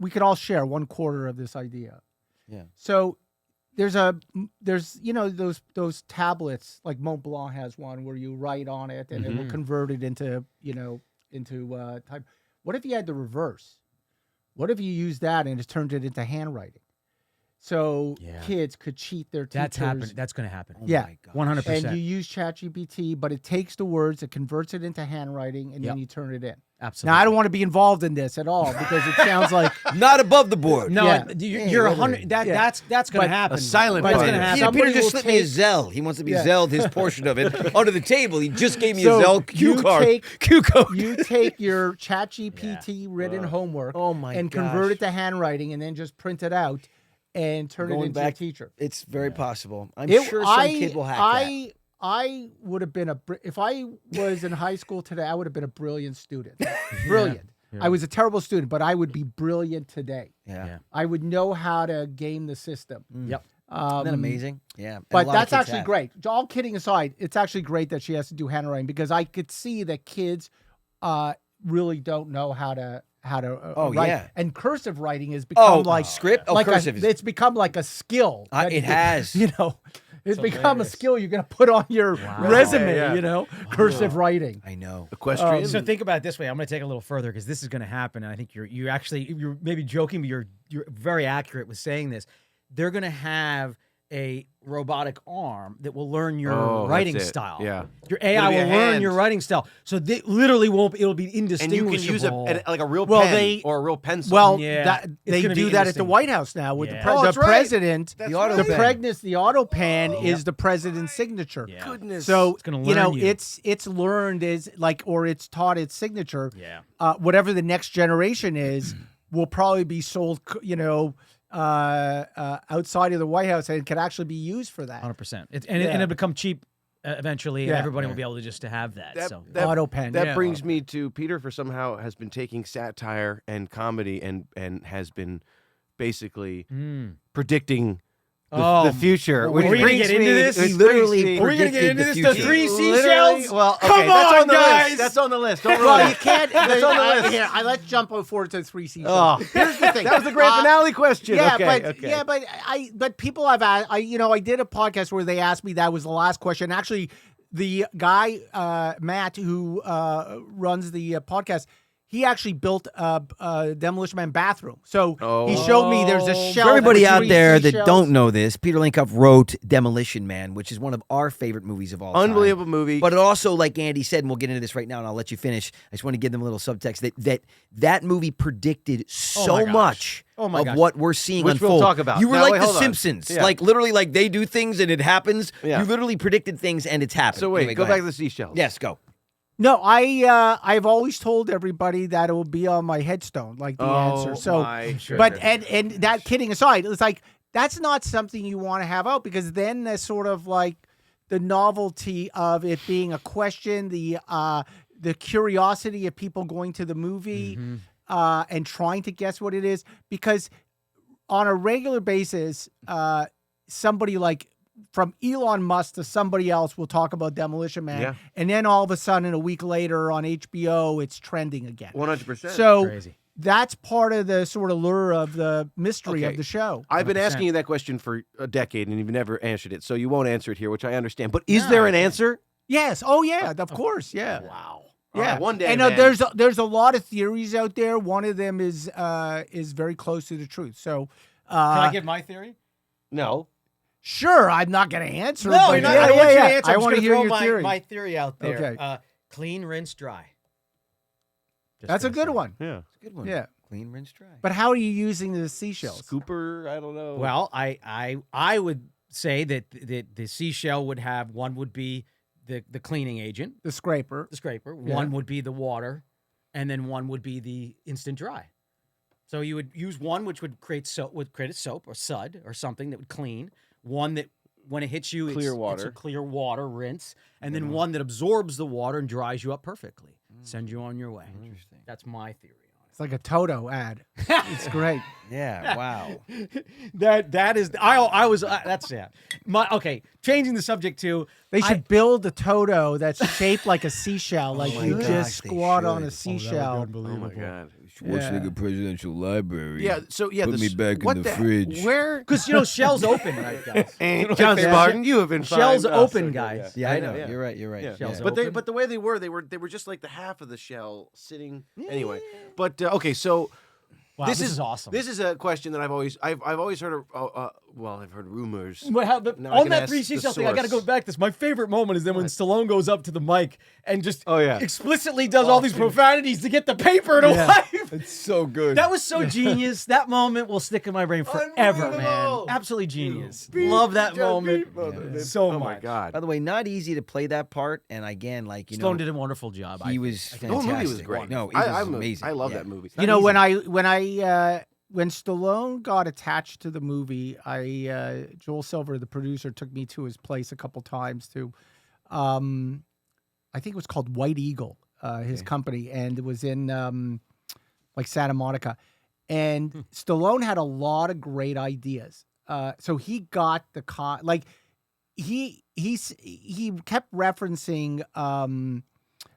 we could all share 1/4 of this idea. Yeah. So there's you know those tablets like Mont Blanc has one where you write on it and it will convert it into type. What if you had the reverse? What if you used that and it turned it into handwriting? So kids could cheat their teachers. That's happening. That's going to happen. Oh Yeah. my God. 100%. And you use ChatGPT, but it takes the words, it converts it into handwriting, and then you turn it in. Absolutely. Now, I don't want to be involved in this at all because it sounds like Not above the board. No, Yeah. you're 100. That's going to happen. A silent That's partner. going to happen. Peter Somebody just will slipped me a take- Zelle. He wants to be Zelled his portion of it under the table. He just gave me So a Zelle Q you card. take- Q code. you take your ChatGPT written homework Oh my and convert it to handwriting and then just print it out and turn it Going into back- a teacher. It's very possible. I'm It- sure some kid will hack that. I would have been if I was in high school today, I would have been a brilliant student. Brilliant. I was a terrible student, but I would be brilliant today. Yeah. I would know how to game the system. Yep. Isn't that amazing? Yeah. And a But lot of that's kids actually have. great. All kidding aside, it's actually great that she has to do handwriting because I could see that kids really don't know how to write. yeah. And cursive writing has become like script? Oh, like cursive is- it's become like a skill. that It you- has. You know, it's become hilarious. a skill you're going to put on your resume. Yeah. You know, cursive writing. I know. Equestrian. So think about it this way. I'm going to take it a little further because this is going to happen, and I think you're maybe joking, but you're very accurate with saying this. They're going to have a robotic arm that will learn your Oh, that's writing it. style. Yeah. Your It'll AI be will a learn hand. your writing style. So they literally won't. It'll be and indistinguishable. you can use like a real Well, pen or a real pencil. Well, Yeah. that, It's they gonna be do that at the interesting. White House now with Yeah. Oh, the that's right. president. That's The auto right. The pen. the auto pen is the president's signature. Yeah. Goodness. So It's gonna you know learn you. it's learned is like or it's taught its signature. Yeah. Whatever the next generation is will probably be sold. You know, outside of the White House and can actually be used for that. 100%. And it'll become cheap eventually, and Yeah. everybody will be able to just to have that. So Auto pen. That Yeah. brings me to Peter, for somehow has been taking satire and comedy and has been basically predicting the future. Well, which are we gonna brings get into me- this? which He literally brings me- Are we going to get into this? The future. three Literally- seashells? Well, okay, Come that's on, on the guys. list. That's on the list. Don't Well, ruin you it. can't. That's on the list. Here, let's jump forward to the three seashells. Oh. Here's the thing. That was the grand finale question. Yeah, okay, but okay. but people have asked. I did a podcast where they asked me that was the last question. Actually, the guy Matt who runs the podcast, he actually built a Demolition Man bathroom. So he showed me there's a shell. For everybody with out 3 there that seashells. don't know this, Peter Lenkov wrote Demolition Man, which is one of our favorite movies of all time. Unbelievable movie. But it also, like Andy said, and we'll get into this right now, and I'll let you finish. I just want to give them a little subtext that movie predicted so much of what we're seeing Which unfold. we'll talk about. You were Now, like wait, The hold on. Simpsons. Yeah. Like, literally, like, they do things and it happens. Yeah. You literally predicted things and it's happened. So wait, Anyway, go back ahead. to the seashells. Yes, go. No, I've always told everybody that it will be on my headstone, like the answer. So, my but goodness. and that kidding aside, it's like that's not something you want to have out because then there's sort of like the novelty of it being a question, the curiosity of people going to the movie and trying to guess what it is. Because on a regular basis, somebody like from Elon Musk to somebody else will talk about Demolition Man. Yeah. And then all of a sudden, a week later on HBO, it's trending again. 100%. So Crazy. that's part of the sort of lure of the mystery of the show. I've been 100%. asking you that question for a decade, and you've never answered it, so you won't answer it here, which I understand. But is there an answer? Yes. Oh, yeah. Of course. Yeah. Wow. Yeah. All right, one day, and man. there's a lot of theories out there. One of them is very close to the truth. So Can I give my theory? No. sure, I'm not going to answer. No, but you're not. yeah, I don't want you to yeah. answer. I I'm want to just hear gonna your throw theory. my theory out there. Okay. Clean, rinse, dry. Just That's a gonna good say. one. Yeah. Good one. Yeah. Clean, rinse, dry. But how are you using the seashells? Scooper, I don't know. Well, I would say that the seashell would have one would be the cleaning agent, The scraper. the scraper. Yeah. One would be the water, and then one would be the instant dry. So you would use one which would create a soap or sud or something that would clean. One that when it hits you, Clear it's water. a clear water rinse, and then one that absorbs the water and dries you up perfectly. Send you on your way. Interesting. That's my theory on It's like a Toto ad. It's great. Yeah, wow. it. That is I was that's yeah. Changing the subject to They should build a Toto that's shaped like a seashell, like my you gosh, just they squat on a should. seashell. Oh, my God. Schwarzenegger Presidential Library. Yeah, so, yeah. Put me back in the fridge. Where? because shells open, right, guys? And John Spartan, you have been Shells fine. open, so good, guys. Yeah, I know. Yeah. You're right. You're right. Yeah. Shells But open. the way they were just like the half of the shell sitting. Anyway, but okay, so Wow, this is awesome. This is a question that I've always heard. I've heard rumors. But Now I on can that ask three the seashell thing, I got to go source. back to this. My favorite moment is then when Stallone goes up to the mic and just explicitly does all these profanities to get the paper to life. It's so good. That was so genius. That moment will stick in my brain forever, man. Unbelievable. Absolutely genius. Love that moment so Oh much. my God. By the way, not easy to play that part. And again, like, you know, Stallone did a wonderful job. he was The fantastic. whole movie was great. No, it was amazing. I love Yeah. that movie. You know, when Stallone got attached to the movie, Joel Silver, the producer, took me to his place a couple times to, I think it was called White Eagle, his company, and it was in like Santa Monica, and Stallone had a lot of great ideas. So he got he kept referencing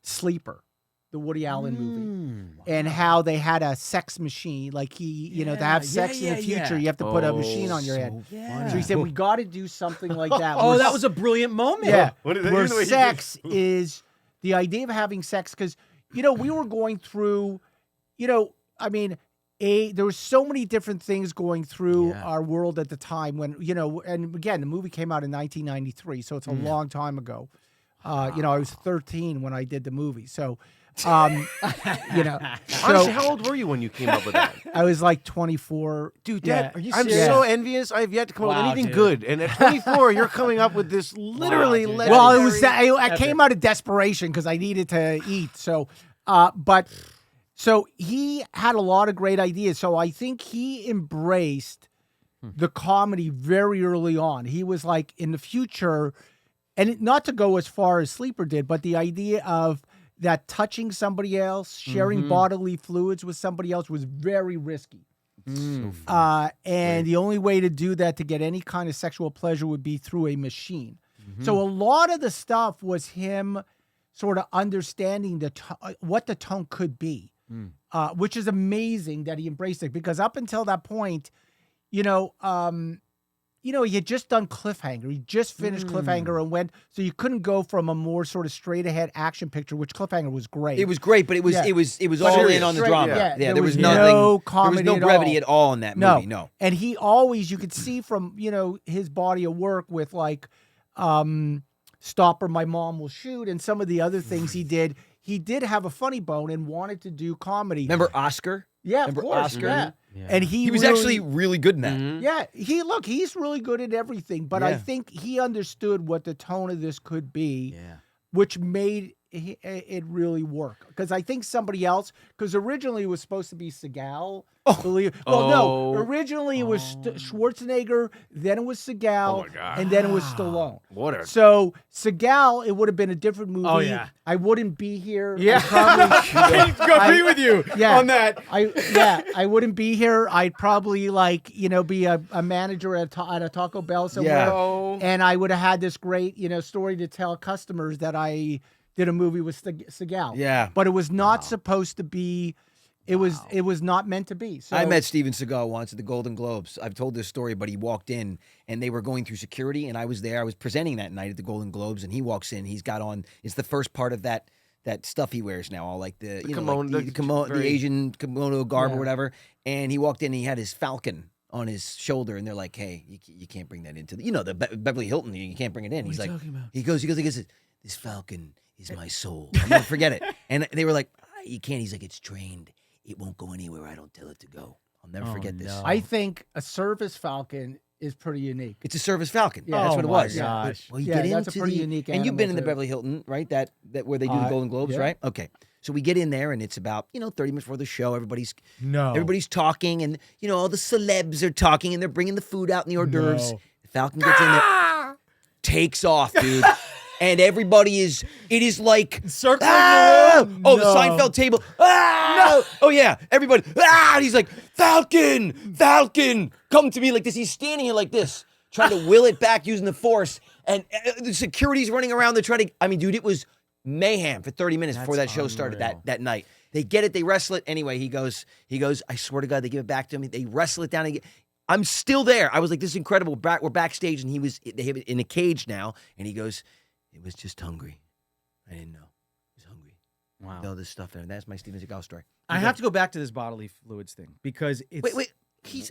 Sleeper, the Woody Allen movie, and how they had a sex machine. Like to have sex in the future, you have to put a machine on your head. So he said, we got to do something like that. Oh, where that was a brilliant moment. yeah, What is that? where You know what he sex is the idea of having sex. Because, we were going through, there was so many different things going through our world at the time when, and again, the movie came out in 1993, so it's a long time ago. I was 13 when I did the movie. So, Honestly, how old were you when you came up with that? I was like 24. Dude, yeah. I'm so envious. I've yet to come up with Wow, anything dude. good. And at 24, you're coming up with this literally dude. legendary... Well, it was that I came out of desperation because I needed to eat. So, so he had a lot of great ideas. So I think he embraced the comedy very early on. He was like, in the future, and not to go as far as Sleeper did, but the idea of that touching somebody else, sharing bodily fluids with somebody else was very risky. And the only way to do that, to get any kind of sexual pleasure, would be through a machine. So a lot of the stuff was him sort of understanding what the tone could be, which is amazing that he embraced it. Because up until that point, he had just done Cliffhanger. He just finished Cliffhanger and went, so you couldn't go from a more sort of straight ahead action picture, which Cliffhanger was great. It was great, but it was all in on the drama. Yeah, there was no comedy. There was no brevity at all in that movie. No. And he always, you could see from his body of work with like Stop or My Mom Will Shoot and some of the other things he did. He did have a funny bone and wanted to do comedy. Remember Oscar? Yeah, Remember of course. Oscar? Yeah. And he was really, actually really good in that. Yeah, he's really good at everything, but I think he understood what the tone of this could be, which made it really work. Because I think somebody else, because originally it was supposed to be Seagal. No, originally it was Schwarzenegger, then it was Seagal, and then it was Stallone. So Seagal, it would have been a different movie. Oh, yeah. I wouldn't be here. Yeah, I agree with you on that. I wouldn't be here. I'd probably be a manager at a Taco Bell somewhere, and I would have had this great story to tell customers that I did a movie with Seagal. Yeah, but it was not supposed to be. It was not meant to be. So I met Steven Seagal once at the Golden Globes. I've told this story, but he walked in and they were going through security, and I was there. I was presenting that night at the Golden Globes, and he walks in. He's got on. It's the first part of that stuff he wears now, all like the kimono, the Asian kimono garb or whatever. And he walked in and he had his falcon on his shoulder, and they're like, "Hey, you can't bring that into the Beverly Hilton. You can't bring it in." He's like, he goes, "This falcon is my soul. I'll never forget it." And they were like, "You can't." He's like, "It's trained. It won't go anywhere I don't tell it to go. I'll never forget this." I think a service falcon is pretty unique. It's a service falcon. Yeah, that's what it was. Gosh. Well, you get that's a into pretty unique and you've been in the animal, too. Beverly Hilton, right? That where they do the Golden Globes, right? Okay. So we get in there, and it's about 30 minutes before the show. Everybody's talking, and all the celebs are talking, and they're bringing the food out and the hors d'oeuvres. The falcon gets in there, takes off, dude. And everybody it is like circling the Seinfeld table. No. Oh yeah, everybody. And he's like, Falcon, come to me like this. He's standing here like this, trying to will it back using the force. And the security's running around. They're trying to. I mean, dude, it was mayhem for 30 minutes before that show started that night. They get it. They wrestle it. Anyway, he goes. I swear to God, they give it back to him. They wrestle it down again. I'm still there. I was like, this is incredible. We're backstage, and they have it in a cage now. And he goes, "It was just hungry. I didn't know. It was hungry." Wow. All this stuff. And that's my Steven Seagal story. I have to go back to this bodily fluids thing because it's... Wait. He's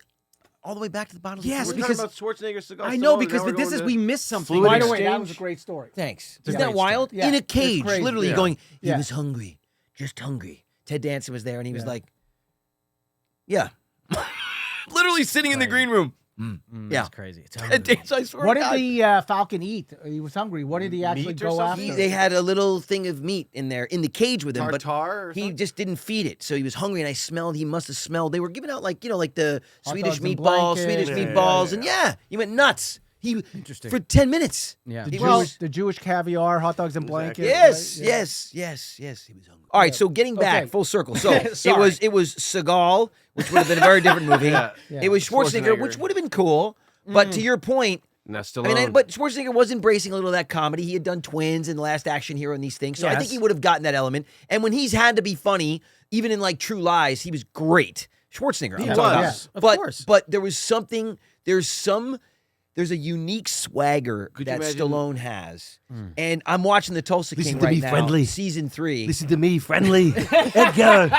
all the way back to the bodily Yes, fluids? We're talking about Schwarzenegger, Seagal. I know, Stallone, because now we're this going is to we missed something. fluid By the way, that exchange? was a great story. Thanks. Yeah. Isn't that wild? Yeah, In a it's cage, crazy. literally Yeah. going, he Yeah. was hungry. Just hungry. Ted Danson was there, and he was like, yeah. Literally sitting in the green room. That's crazy. It's Ted Danson, I swear What to did God. the falcon eat? He was hungry. What did he actually Meat or go something? after? They had a little thing of meat in there, in the cage with him, Tartar but or he something? just didn't feed it. So he was hungry, and he must have smelled. They were giving out like the Hot Swedish dogs and meatballs, blankets. and he went nuts. Interesting. For 10 minutes. Yeah. The Jewish caviar, hot dogs and blankets. Yes, right? Yeah. yes. He was hungry. All right, so getting back Okay. full circle. So it Sorry. was Seagal, which would have been a very different movie. Yeah. It was Schwarzenegger, which would have been cool. But to your point, Now Stallone. but Schwarzenegger was embracing a little of that comedy. He had done Twins and The Last Action Hero and these things. So I think he would have gotten that element. And when he's had to be funny, even in like True Lies, he was great. Schwarzenegger. He I'm talking was. about. Of course. But there was something. There's a unique swagger Could you that imagine- Stallone has. And I'm watching the Tulsa Listen King to right me, now, friendly. season 3. Listen to me, friendly. Edgar.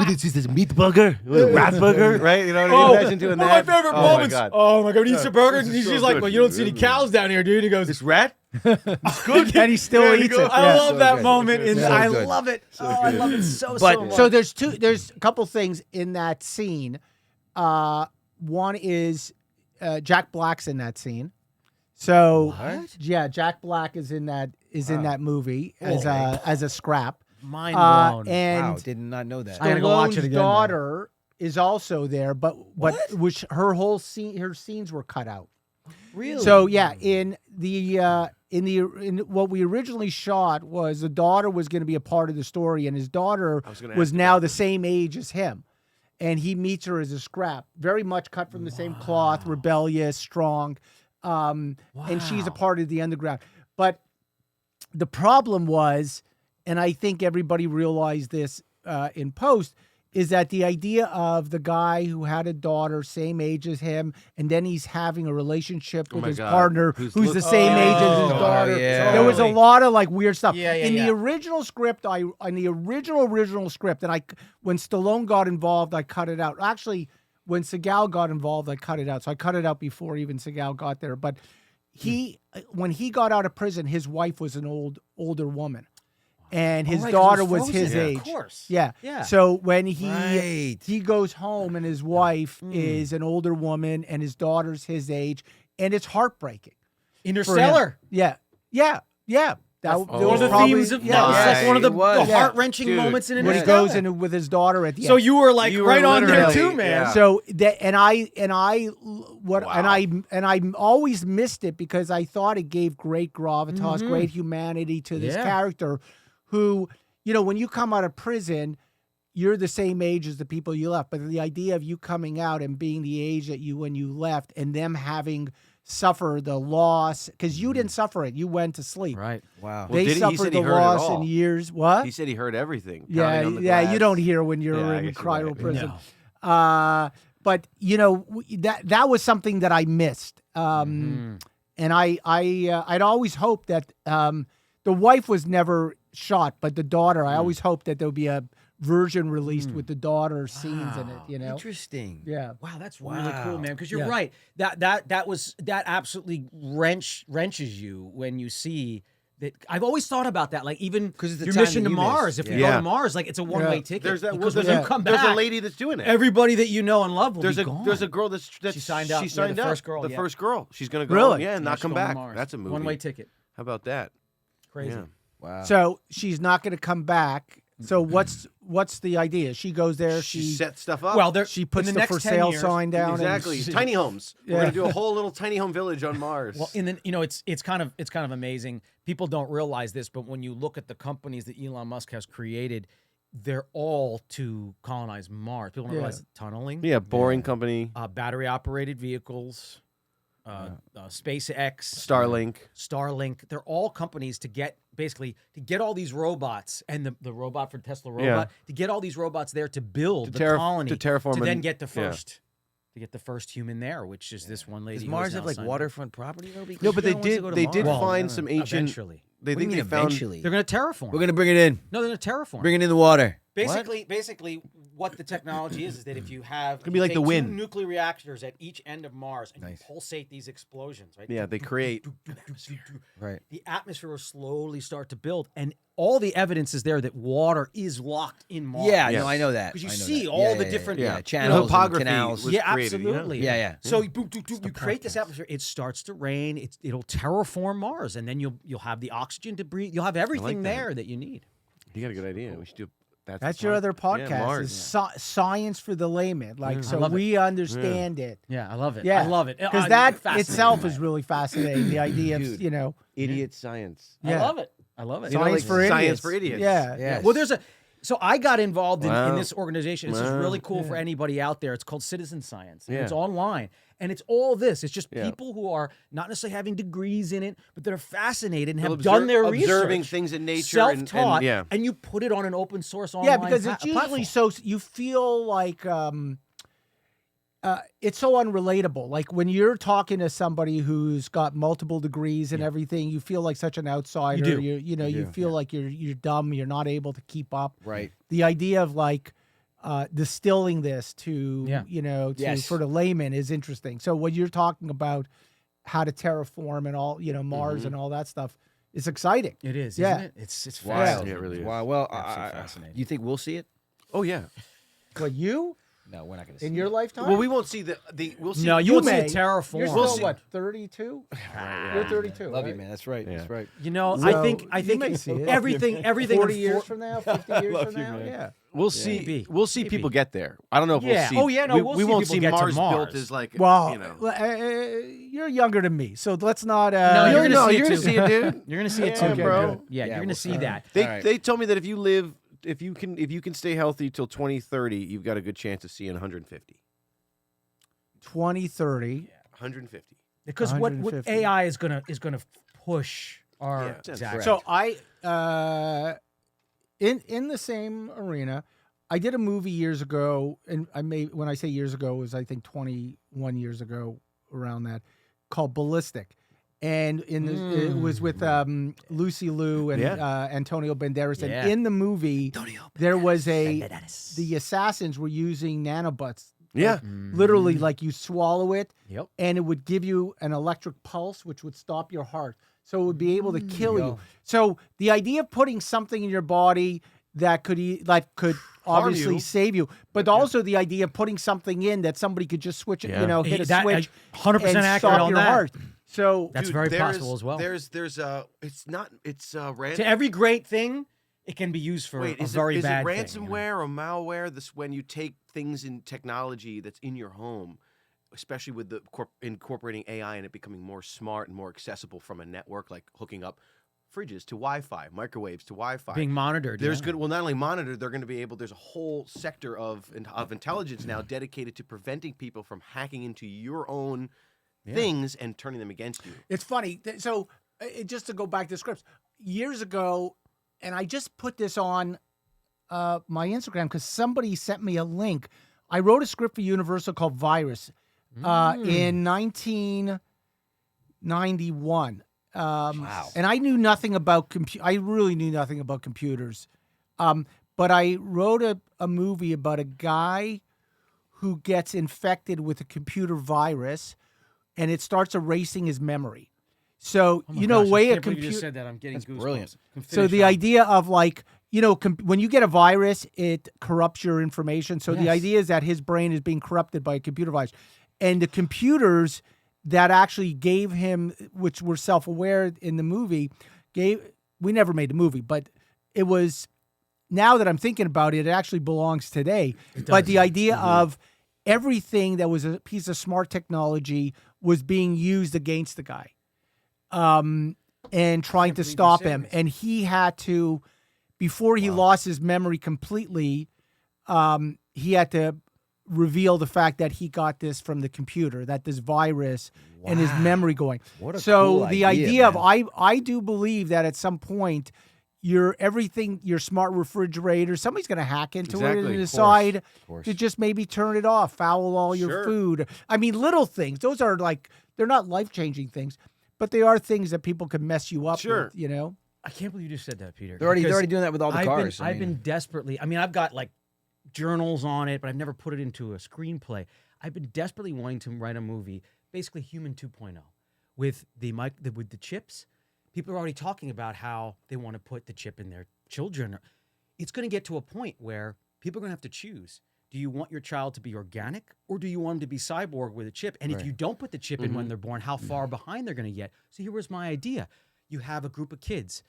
This is a meat burger, a rat burger. Right? You know what I mean? Imagine doing one that. of my favorite Oh moments. My God. Oh my God, he eats a burger, and this he's is just so like, good. "Well, you don't see any cows down here, dude." He goes, This rat? And he still eats it. I Yeah. love that good. moment, and So I good. love it. I love it so But- much. So there's a couple things in that scene. One is Jack Black's in that scene. So yeah, Jack Black is in that movie as a scrap. mind blown. And Wow, did not know that. I gotta go watch it Stallone's again, man. daughter is also there, but which her whole scene, her scenes were cut out. Really? So yeah, in what we originally shot was the daughter was going to be a part of the story, and his daughter was now the same age as him, and he meets her as a scrap, very much cut from the same cloth, rebellious, strong, and she's a part of the underground. But the problem was, and I think everybody realized this in post, is that the idea of the guy who had a daughter same age as him, and then he's having a relationship with my his God. partner Who's who's the same age as his daughter. yeah. There was a Totally. lot of like weird stuff. Yeah, in yeah. the original script, in the original script, and when Stallone got involved, I cut it out. Actually, when Seagal got involved, I cut it out. So I cut it out before even Seagal got there. But when he got out of prison, his wife was an older woman. And his right, 'cause daughter it was was his frozen. age. Of course. Yeah. Yeah. So when he Right. goes home and his wife is an older woman and his daughter's his age, and it's heartbreaking. for him. Interstellar. Yeah. That One of the probably- themes of yeah. that was Yeah, like one of the, it was. the heart-wrenching Dude, moments in when he Interstellar. goes in with his daughter at the So end. you were like You were right on there literally- too, man. yeah. So that and I always missed it because I thought it gave great gravitas, great humanity to this Yeah. character who, when you come out of prison, you're the same age as the people you left. But the idea of you coming out and being the age that you when you left and them having suffer the loss, because you didn't suffer it, you went to sleep. Right. Wow. Well, They did he? He suffered said the he heard it loss all. in years. What? He said he heard everything. Yeah, pounding on the yeah. You glass. don't hear when you're Yeah, I in guess you're cryo right. prison. No. But that was something that I missed. And I'd always hoped that the wife was never shot, but the daughter, I always hoped that there would be a version released with the daughter scenes in it. Interesting. Yeah. Wow, that's really Wow. cool, man. Because you're Yeah. right. That absolutely wrenches you when you see that. I've always thought about that. Like even 'Cause it's the your time mission that to you Mars. missed. If you Yeah. go to Mars, like it's a one-way Yeah. ticket. There's that. because There's when a, you come there's back, a lady that's doing it. everybody that you know and love will There's be a gone. there's a girl that's She signed up. She Yeah, signed the up. first girl, The yeah. first girl. She's gonna go. Really? Yeah, and not she's come going to back. Mars. That's a movie. One-way ticket. How about that? Crazy. Yeah. Wow. So she's not going to come back. So what's the idea? She goes there. She She set stuff up. Well, she puts in the next for 10 sale years, sign down. exactly. And Tiny homes. We're Yeah. gonna do a whole little tiny home village on Mars. Well, it's kind of amazing. People don't realize this, but when you look at the companies that Elon Musk has created, they're all to colonize Mars. People don't Yeah. realize tunneling, yeah, boring company. battery operated vehicles, SpaceX, Starlink. They're all companies to get all these robots and the robot for Tesla robot to get all these robots there to build the colony to terraform to then and- get the yeah. first. To get the first human there, which is this one lady. Does who Mars is have now like signed up. waterfront property though? Because No, but no they one wants to did. go to They Mars. did Well, find some ancient. Eventually, They What do think you they mean found. eventually? they're going to terraform. We're gonna bring it in. No, they're going to terraform. Bring it in the water. Basically, what the technology is that if you have Could be like take the two wind. nuclear reactors at each end of Mars and Nice. you pulsate these explosions, right? Yeah, they create. Right. The atmosphere will slowly start to build, and all the evidence is there that water is locked in Mars. Yeah, Yes. no, I know that. because you I know see that. all Yeah, the yeah, different yeah, The channels, and topography canals. was yeah, created, you know? absolutely. Yeah, yeah. So you create this atmosphere. It starts to rain. It'll terraform Mars, and then you'll have the oxygen to breathe. You'll have everything that. there that you need. You got a good idea. We should do. That's your other podcast. Yeah, Mars. Is science for the layman. Like so love it. we understand it. Yeah, I love it. Yeah, I love it because that fascinating. itself is really fascinating. The idea Dude. of Idiot science. I yeah. love it. I love it. You know, science like for idiots. science for idiots. Yeah, Yes. Well, so I got involved in Wow. this organization. This is Wow. really cool for anybody out there. It's called Citizen Science. And Yeah. It's online. And it's all this. It's just Yeah. people who are not necessarily having degrees in it, but that are fascinated and have They'll done their observing research. things in nature and- Self-taught, yeah. and you put it on an open source online Yeah, because it's platform. usually so you feel like it's so unrelatable. Like when you're talking to somebody who's got multiple degrees and everything, you feel like such an outsider. do. You feel like you're dumb. You're not able to keep up. Right. The idea of like distilling this to Yes. for the layman is interesting. So when you're talking about how to terraform and all Mars and all that stuff, it's exciting. It is, Yeah. isn't it? It's Wild. fascinating. Yeah, it really is. Wow. Well, Absolutely fascinating. you think we'll see it? Oh yeah. But you No, we're not going to see in it. your lifetime? Well, we won't see the. We'll see. No, you won't see may. it terraform. You're We'll still see. what 32? You're 32. Love you, right? man. That's right. Yeah. That's right. You know, So, I think you may see it. everything 40 years unfor- from now, 50 years from now, yeah. We'll see. Maybe. We'll see Maybe. people get there. I don't know if Yeah. we'll see. Oh, yeah, no, we'll we see won't people see get to Mars built Mars. as like. Well, you know. you're younger than me, so let's not. No, you're gonna see it you're too. gonna see it, dude. You're gonna see it Yeah, too, bro. good. Yeah, Yeah, you're gonna we'll see see. that. They All right. they told me that if you can stay healthy till 2030, you've got a good chance of seeing 150. 2030. 150. Because what 150. AI is gonna push our Yeah, that's exactly. So I, in the same arena, I did a movie years ago, and when I say years ago, it was I think 21 years ago, around that, called Ballistic. And it was with Lucy Liu and Antonio Banderas. And in the movie, there was the assassins were using nanobots. Yeah. Literally, like you swallow it, and it would give you an electric pulse, which would stop your heart. So it would be able to kill you. So the idea of putting something in your body that could obviously save you, but also the idea of putting something in that somebody could just switch it, hit a switch, 100% and accurate stop on your that. heart. So that's very possible as well. It's random. To every great thing, it can be used for a very bad thing. Is it ransomware or malware? This when you take things in technology that's in your home, especially with the incorporating AI and it becoming more smart and more accessible from a network, like hooking up fridges to Wi-Fi, microwaves to Wi-Fi, being monitored. There's good. Well, not only monitored, they're going to be able. There's a whole sector of intelligence now dedicated to preventing people from hacking into your own things and turning them against you. It's funny. So just to go back to scripts, years ago, and I just put this on my Instagram because somebody sent me a link. I wrote a script for Universal called Virus in 1991. Wow. And I knew nothing about I really knew nothing about computers. But I wrote a movie about a guy who gets infected with a computer virus, and it starts erasing his memory. So, way a computer. You just said that. I'm getting goosebumps. Brilliant. So the idea of when you get a virus, it corrupts your information. So the idea is that his brain is being corrupted by a computer virus. And the computers that actually gave him, which were self-aware in the movie, we never made the movie, but it was, now that I'm thinking about it, it actually belongs today. But the idea of everything that was a piece of smart technology was being used against the guy. And trying to stop him. And he had to, before he lost his memory completely, he had to reveal the fact that he got this from the computer, that this virus and his memory going. What a so cool the idea of I do believe that at some point your smart refrigerator, somebody's going to hack into it and decide to just maybe turn it off, foul all your food. I mean, little things. Those are they're not life-changing things, but they are things that people can mess you up with, I can't believe you just said that, Peter. They're already doing that with all the cars. I've been desperately, I've got journals on it, but I've never put it into a screenplay. I've been desperately wanting to write a movie, basically Human 2.0, with the chips. People are already talking about how they want to put the chip in their children. It's going to get to a point where people are going to have to choose. Do you want your child to be organic, or do you want them to be cyborg with a chip? And if you don't put the chip in when they're born, how far behind they're going to get? So here was my idea. You have a group of kids.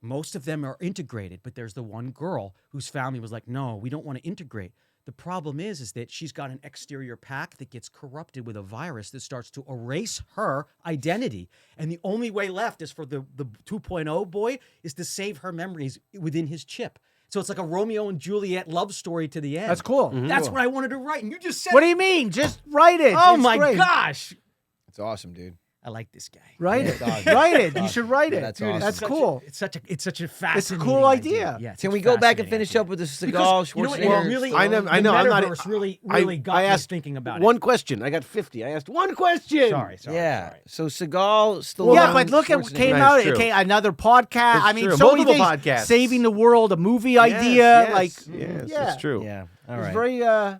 Most of them are integrated, but there's the one girl whose family was like, no, we don't want to integrate. The problem is that she's got an exterior pack that gets corrupted with a virus that starts to erase her identity. And the only way left is for the 2.0 boy is to save her memories within his chip. So it's like a Romeo and Juliet love story to the end. That's cool. That's what I wanted to write. And you just said What do you mean? Just write it. Oh, it's my great. gosh. It's awesome, dude. I like this guy. Write it. Write it. You should write it. That's Dude, awesome. That's cool. It's such a fascinating It's a cool idea. Yeah, Can we go back and finish up with the Seagal, Schwarzenegger? Really, I know. The I'm not. metaverse really got me thinking about one question. I got 50. I asked one question. Sorry. Yeah. So Seagal, Stallone. Yeah, but look at what came out. It came another podcast. It's true. So many Multiple things. podcasts. Saving the world, a movie idea. Yes, it's true. Yeah. All It was right. very.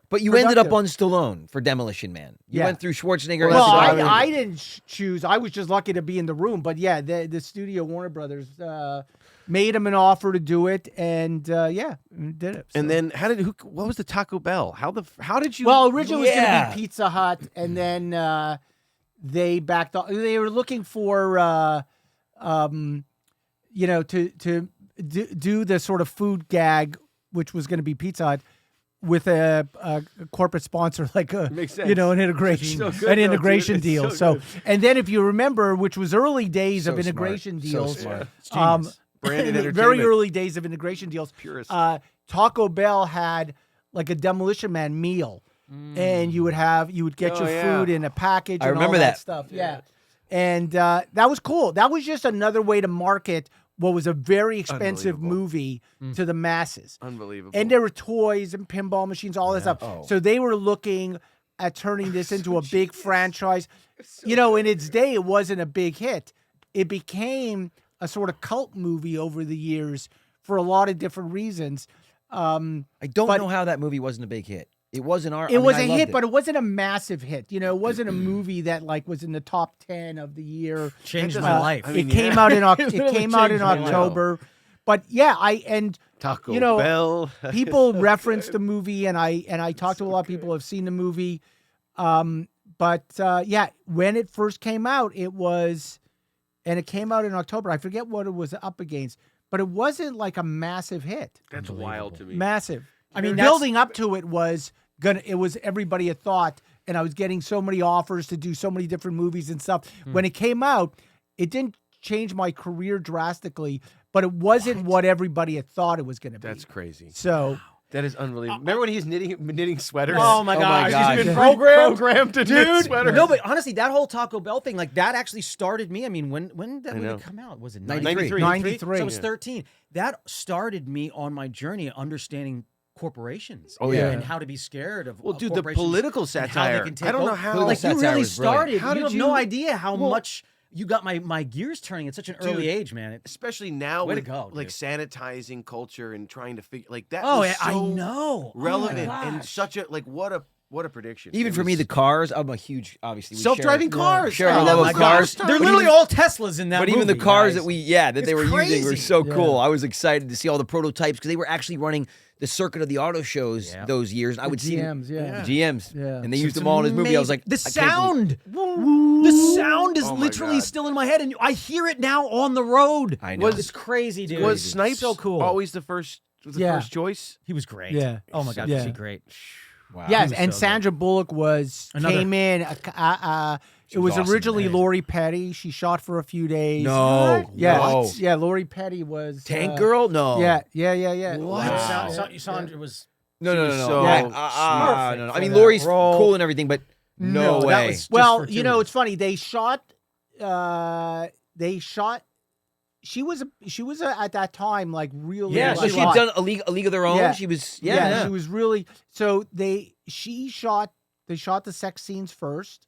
But you ended up productive. on Stallone for Demolition Man. You went through Schwarzenegger. Well, and Stallone. I didn't choose. I was just lucky to be in the room. But yeah, the studio Warner Brothers made him an offer to do it, and did it. So. And then what was the Taco Bell? How did you? Well, originally it was going to be Pizza Hut, and then they backed off. They were looking for to do the sort of food gag, which was going to be Pizza Hut, with a corporate sponsor, like Makes sense. an integration, So good, an though, integration dude. It's deal. so So, and then if you remember, which was early days of So integration smart. deals, So smart. Branded entertainment. very early days of integration deals. Purist. Taco Bell had like a Demolition Man meal, and you would get your food in a package. I and remember all that that. stuff. Yeah. And that was cool. That was just another way to market what was a very expensive Unbelievable. movie to the masses. Unbelievable. And there were toys and pinball machines, all that stuff. Oh. So they were looking at turning this into a big franchise. You know, in its day, it wasn't a big hit. It became a sort of cult movie over the years for a lot of different reasons. I don't know how that movie wasn't a big hit. It wasn't our. It was a hit, but it wasn't a massive hit. You know, it wasn't a movie that like was in the top 10 of the year. Changed my life. It came out in It literally it came out in changed my life. October. But yeah, Taco you know, Bell. people reference the movie, and I talked to a lot of people who have seen the movie. Yeah, when it first came out, it came out in October. I forget what it was up against, but it wasn't like a massive hit. That's wild to me. Massive. I mean, building up to it was everybody had thought, and I was getting so many offers to do so many different movies and stuff. When it came out, it didn't change my career drastically, but it wasn't what everybody had thought it was going to be. That's crazy. So That is unbelievable. Remember when he's knitting sweaters? Oh my gosh, gosh. he's been Programmed to knit dude. sweaters. No, but honestly, that whole Taco Bell thing, like that actually started me. I mean, when did that movie come out? Was it 93? 93. So I was 13. That started me on my journey of understanding corporations. Oh, yeah. And how to be scared of Well, dude, the corporations political and how they satire. can take I don't know over. how. Like you satire really was brilliant. started. How You did have you- no idea how Well- much you got my gears turning at such an early age, man. Especially now Way to with go, like dude. sanitizing culture and trying to figure like that. Oh, was I so know. relevant Oh my and gosh. such a like what a prediction. Even It for me, was- the cars. I'm a huge, obviously, we self-driving share- cars. Share our Oh love my of cars. gosh. They're But literally even- all Teslas in that But movie. even the cars guys. that they It's were using were crazy. so cool. I was excited to see all the prototypes because they were actually running the circuit of the auto shows Yeah. those years. I would see GMs, yeah. the GMs, Yeah. and they used them all in his movie. I was like, the I can't sound, the sound is Oh my literally God. still in my head, and I hear it now on the road. I know. It's crazy, dude. Was Snipes so cool? always the first choice? He was great. Yeah. Oh my God, Yeah. was he great? Wow. Yes, was and so good. Sandra Bullock came in. It was awesome originally in it. Lori Petty. She shot for a few days. No, Yeah, no. yeah. Lori Petty was Tank Girl? No. Yeah. What? Wow. Sandra was. No, She no, was no, so no. Yeah. No, no. I for mean, that Lori's role. cool and everything, but no, that way. was just Well, for you know, two. it's funny. They shot. She was at that time like really. Yeah, So like, she had done a league of their own. Yeah. She was, She was really. So they shot the sex scenes first,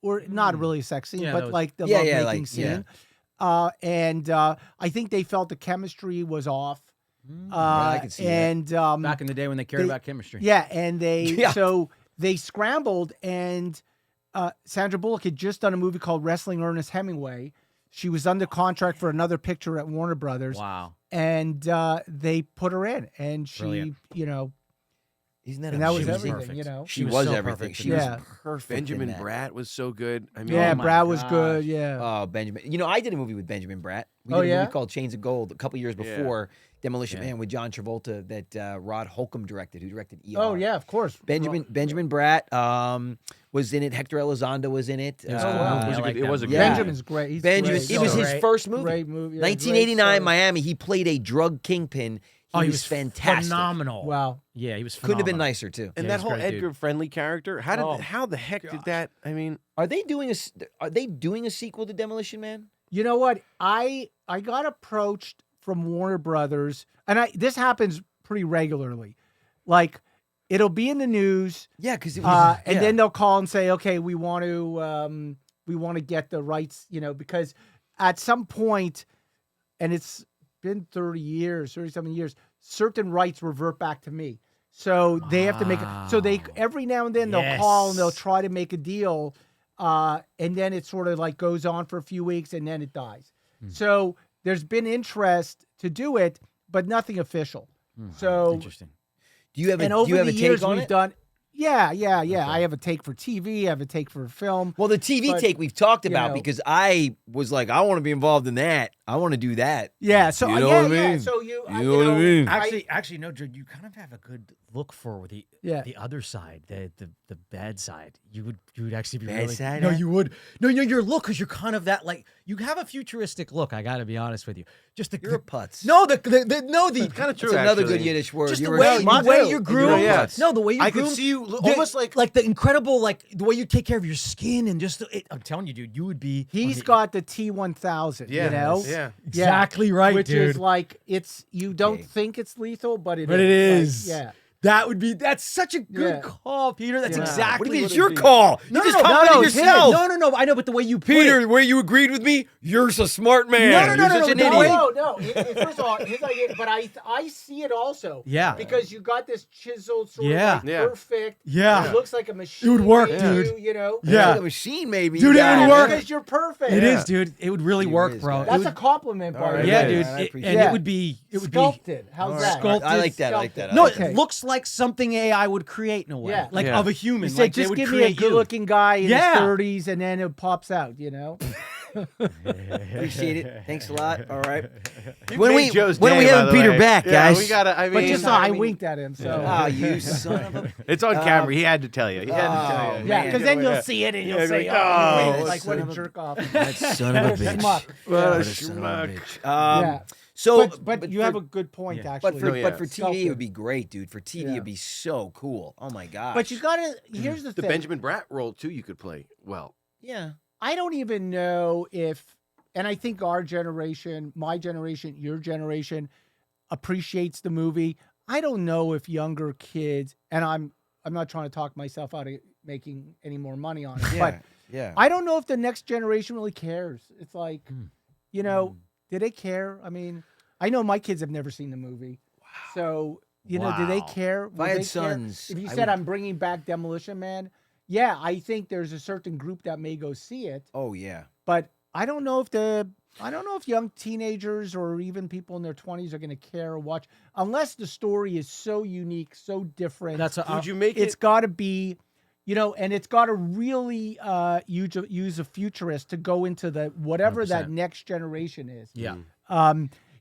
or not really a sex scene, Yeah, but that was- like the Yeah, lovemaking yeah, like, scene. And I think they felt the chemistry was off. I can see that. and Back in the day when they cared they- about chemistry. yeah, and Yeah. so they scrambled, and Sandra Bullock had just done a movie called Wrestling Ernest Hemingway. She was under contract for another picture at Warner Brothers, Wow. and they put her in, and she, Brilliant. Isn't that and that was amazing? everything, perfect. you know. She She was was so everything. perfect She in was that. perfect. Benjamin in that. Bratt was so good. I mean, Yeah, Oh my Brad was gosh. good. Yeah. Oh, Benjamin. You know, I did a movie with Benjamin Bratt. We Oh, did a yeah? movie called Chains of Gold a couple years Yeah. before Demolition Man with John Travolta that Rod Holcomb directed, who directed ER. Oh yeah, of course. Benjamin Bratt was in it. Hector Elizondo was in it. It was Oh, a good wow. movie. It was I a like good- it that was a movie. good Benjamin's great. He's Benjamin. great. It was So his great. first movie. Great movie. Yeah, 1989, great Miami. He played a drug kingpin. He was fantastic. Phenomenal. Wow. Yeah, he was Couldn't have been phenomenal. nicer too. and Yeah, that he's whole great, dude. Edgar Friendly character. How the heck did that? I mean, Are they doing a sequel to Demolition Man? You know what? I got approached from Warner Brothers, and this happens pretty regularly. Like, it'll be in the news, Yeah, because it was. and then they'll call and say, "Okay, we want to get the rights," because at some point, and it's been 37 years, certain rights revert back to me. So they have to make it. So they every now and then they'll call and they'll Yes. try to make a deal, and then it sort of like goes on for a few weeks and then it dies. So there's been interest to do it, but nothing official. So Interesting. do you have and a, over do you have the a take years on we've it? done. Yeah. I have a take for TV. I have a take for film. Well, the TV But, take we've talked you about know- because I was like, I want to be involved in that. I want to do that. Yeah. So You know yeah, what I yeah. mean? So You know what I mean? Actually, no, Drew. You kind of have a good look for the Yeah. the other side, the bad side. You would actually be Bad really side, no, huh? you would no, your look because you're kind of that like you have a futuristic look. I got to be honest with you. Just the You're a putz. No, the Kind of true. That's another actually. good Yiddish word. just You're the way, right. the way you grew. Yeah. No, the way you I grew. could see you almost like the incredible like the way you take care of your skin and just. I'm telling you, dude, you would be. He's got the T1000. Yeah, You know. yeah. Exactly right, Which dude. is like you don't think it's lethal, but it But it is. Like, yeah. That's such a good Yeah. call, Peter. That's Yeah. exactly What do you mean what it's it your would be. call? No, You just no, commented it's his. yourself. No, I know, but the way you put Peter, it, where you agreed with me, you're a smart man. No, You're no, such an no, idiot. No. First of all, his idea, but I see it also. Yeah. Because you got this chiseled sort Yeah. of like Yeah. perfect. Yeah. It looks like a machine. It would work, made dude. You know. Yeah. Like a machine, maybe. Dude, it Yeah. would work. Because you're perfect. it Yeah. is, dude. It would really It work, is, bro. guys. It That's would- a compliment, All by right, the yeah, way. dude. I And appreciate it it. would be Sculpted. How's All that? right. I like that. I like Sculpted. that. I No, like it that. Okay. looks like something AI would create in a way, Yeah. like Yeah. of a human. He like said, they just would give me a create you. good-looking guy in Yeah. his 30s, and then it pops out. You know. Appreciate it. Thanks a lot. All right. You When made we Joe's when we day, by have the Peter way. back, Yeah, guys. we gotta. I mean, But just I winked at him, so. Ah, you son of a. it's on camera. He had to tell you. He had to tell Oh, you. Yeah, man. because then you'll see it and you'll Yeah, say, like, "Oh, oh, wait, like what son a of a- jerk off." That son of a bitch. Schmuck. What a What a son of a schmuck. bitch. Yeah. So, But you for- have a good point, Yeah. actually. But for No, yeah. but for TV, it Sculpted. would be great, dude. For TV, Yeah. it'd be so cool. Oh my gosh. But you gotta. Here's the The thing. Benjamin Bratt role too. You could play well. yeah. I don't even know if, and I think our generation, my generation, your generation, appreciates the movie. I don't know if younger kids, and I'm not trying to talk myself out of making any more money on it, Yeah. but Yeah. I don't know if the next generation really cares. It's like, you know, do they care? I mean, I know my kids have never seen the movie, so you know, do they Wow. care? If I had sons, if you I said would- I'm bringing back Demolition Man, yeah, I think there's a certain group that may go see it. Oh yeah. But I don't know if young teenagers or even people in their 20s are going to care or watch unless the story is so unique, so different. That's Would you make It's it? got to be, you know, and it's got to really use a futurist to go into the whatever that 100%. next generation is. Yeah.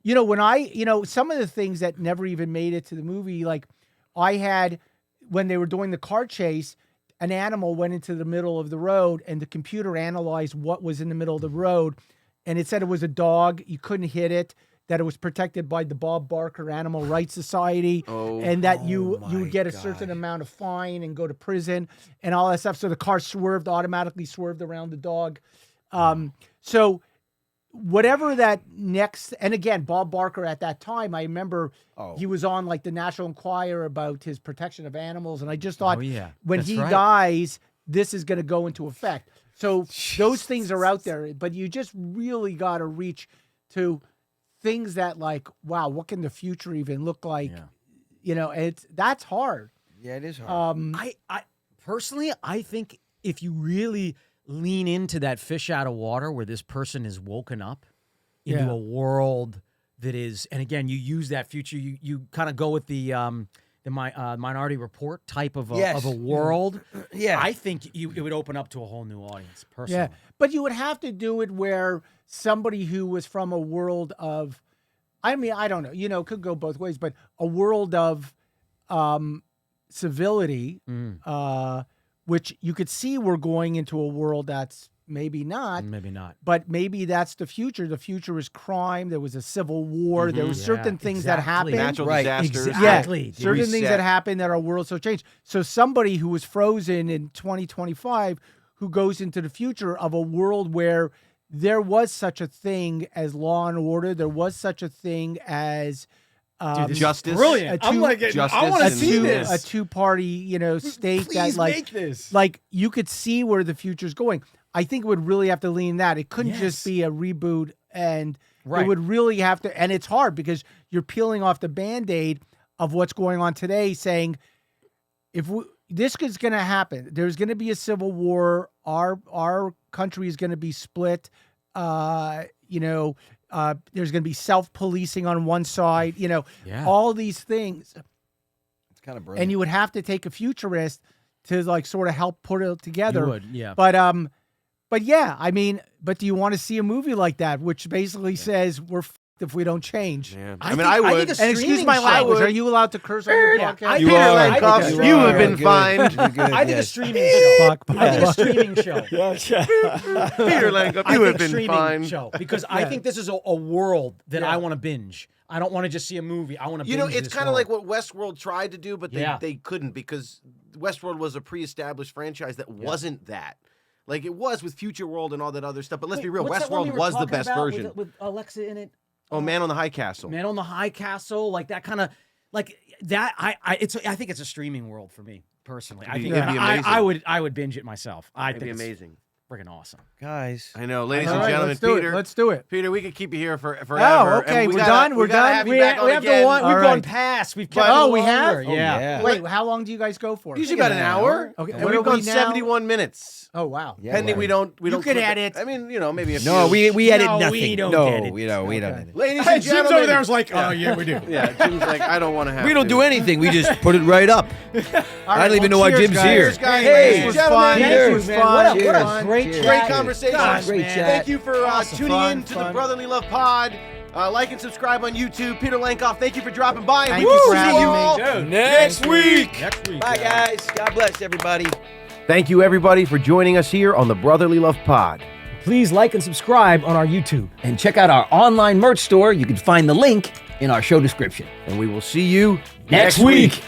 You know, some of the things that never even made it to the movie, like I had when they were doing the car chase, an animal went into the middle of the road and the computer analyzed what was in the middle of the road. And it said it was a dog. You couldn't hit it, that it was protected by the Bob Barker Animal Rights Society, and that you would get a certain amount of fine and go to prison and all that stuff. So the car automatically swerved around the dog. So whatever that next, and again, Bob Barker at that time, I remember he was on like the National Enquirer about his protection of animals. And I just thought when That's he right. dies, this is going to go into effect. So those things are out there, but you just really got to reach to things that like, wow, what can the future even look like? Yeah. You know, that's hard. Yeah, it is hard. I personally, I think if you really lean into that fish out of water where this person is woken up into Yeah. a world that is, and again, you use that future, you kind of go with the Minority Report type of Yes. a world. Yeah. I think it would open up to a whole new audience. Personally, Yeah, but you would have to do it where somebody who was from a world of, I mean, I don't know, you know, it could go both ways, but a world of civility, which you could see we're going into a world that's maybe not, maybe not. but maybe that's the future. The future is crime. There was a civil war. There were certain things that exactly. happened. Natural Right, disasters. exactly. Yeah, certain things that happen that our world so changed. So somebody who was frozen in 2025 who goes into the future of a world where there was such a thing as law and order, there was such a thing as this Justice. Brilliant. a I'm two- like, Justice I want to and- see this. a two-party, you know, state Please that like make this. like you could see where the future's going. I think it would really have to lean that. It couldn't just be a reboot, and Right. it would really have to. And it's hard because you're peeling off the Band-Aid of what's going on today, saying this is going to happen. There's going to be a civil war. Our country is going to be split. You know, there's going to be self-policing on one side. You know, all these things. It's kind of brilliant. And you would have to take a futurist to like sort of help put it together. You would, yeah. But yeah, I mean, but do you want to see a movie like that, which basically says we're f***ed if we don't change. Yeah. I I mean, think- I I would. think a And excuse streaming my show language. would. Are you allowed to curse on your Yeah, podcast? I You think- are, I think Lenkov. it's- You are. have been Good. fined. You're good, I think a yes. streaming show. Fuck, I think a fuck. streaming show. Peter Lenkov, I you think have been streaming fined. show because I think this is a world that I want to binge. I don't want to just see a movie. I want to. You know, binge it's this kind of world. like what Westworld tried to do, but Yeah. they couldn't because Westworld was a pre-established franchise that wasn't that. Like it was with Future World and all that other stuff. But let's be real, What's that one we Westworld were was the talking best about version. with Alexa in it. Oh, Man on the High Castle. Man on the High Castle, like that kind of, like that. I think it's a streaming world for me personally. I It'd think be amazing. I would binge it myself. I It'd think be it's amazing. freaking awesome. Guys. I know, ladies All and right, gentlemen, let's do Peter. it. Let's do it. Peter, we could keep you here forever. Oh, okay, and we're gotta- done? we We're gotta done? have you We back on have again. to one. All We've right. gone past. We've kept Oh, it we have? longer. Yeah. Wait, how long do you guys go for? Usually about an hour. Okay, and what are we've gone we now? 71 minutes. Oh wow. Yeah, Pending right. we don't You could clip edit. I mean, you know, maybe a No, few. we edit No, nothing. we don't no, edit. we don't. We don't Okay. edit. Ladies Hey, and Jim's gentlemen. over there. I was like, oh yeah, we do. Yeah, Jim's like, I don't want to have We don't to. do anything. We just put it right up. I don't even know why cheers, Jim's guys. here. Cheers, guys. Hey, This was fun. This Cheers, was man. fun. What a Cheers. great Cheers. chat. Great conversation. Gosh, Great man. chat. Thank you for Awesome. tuning Fun, in to the fun. Brotherly Love Pod. Like and subscribe on YouTube. Peter Lenkov, thank you for dropping by. Thank We you will for see having you me. all Dude, next week. Next week. Bye, guys. God bless everybody. Thank you, everybody, for joining us here on the Brotherly Love Pod. Please like and subscribe on our YouTube. And check out our online merch store. You can find the link in our show description. And we will see you Next week.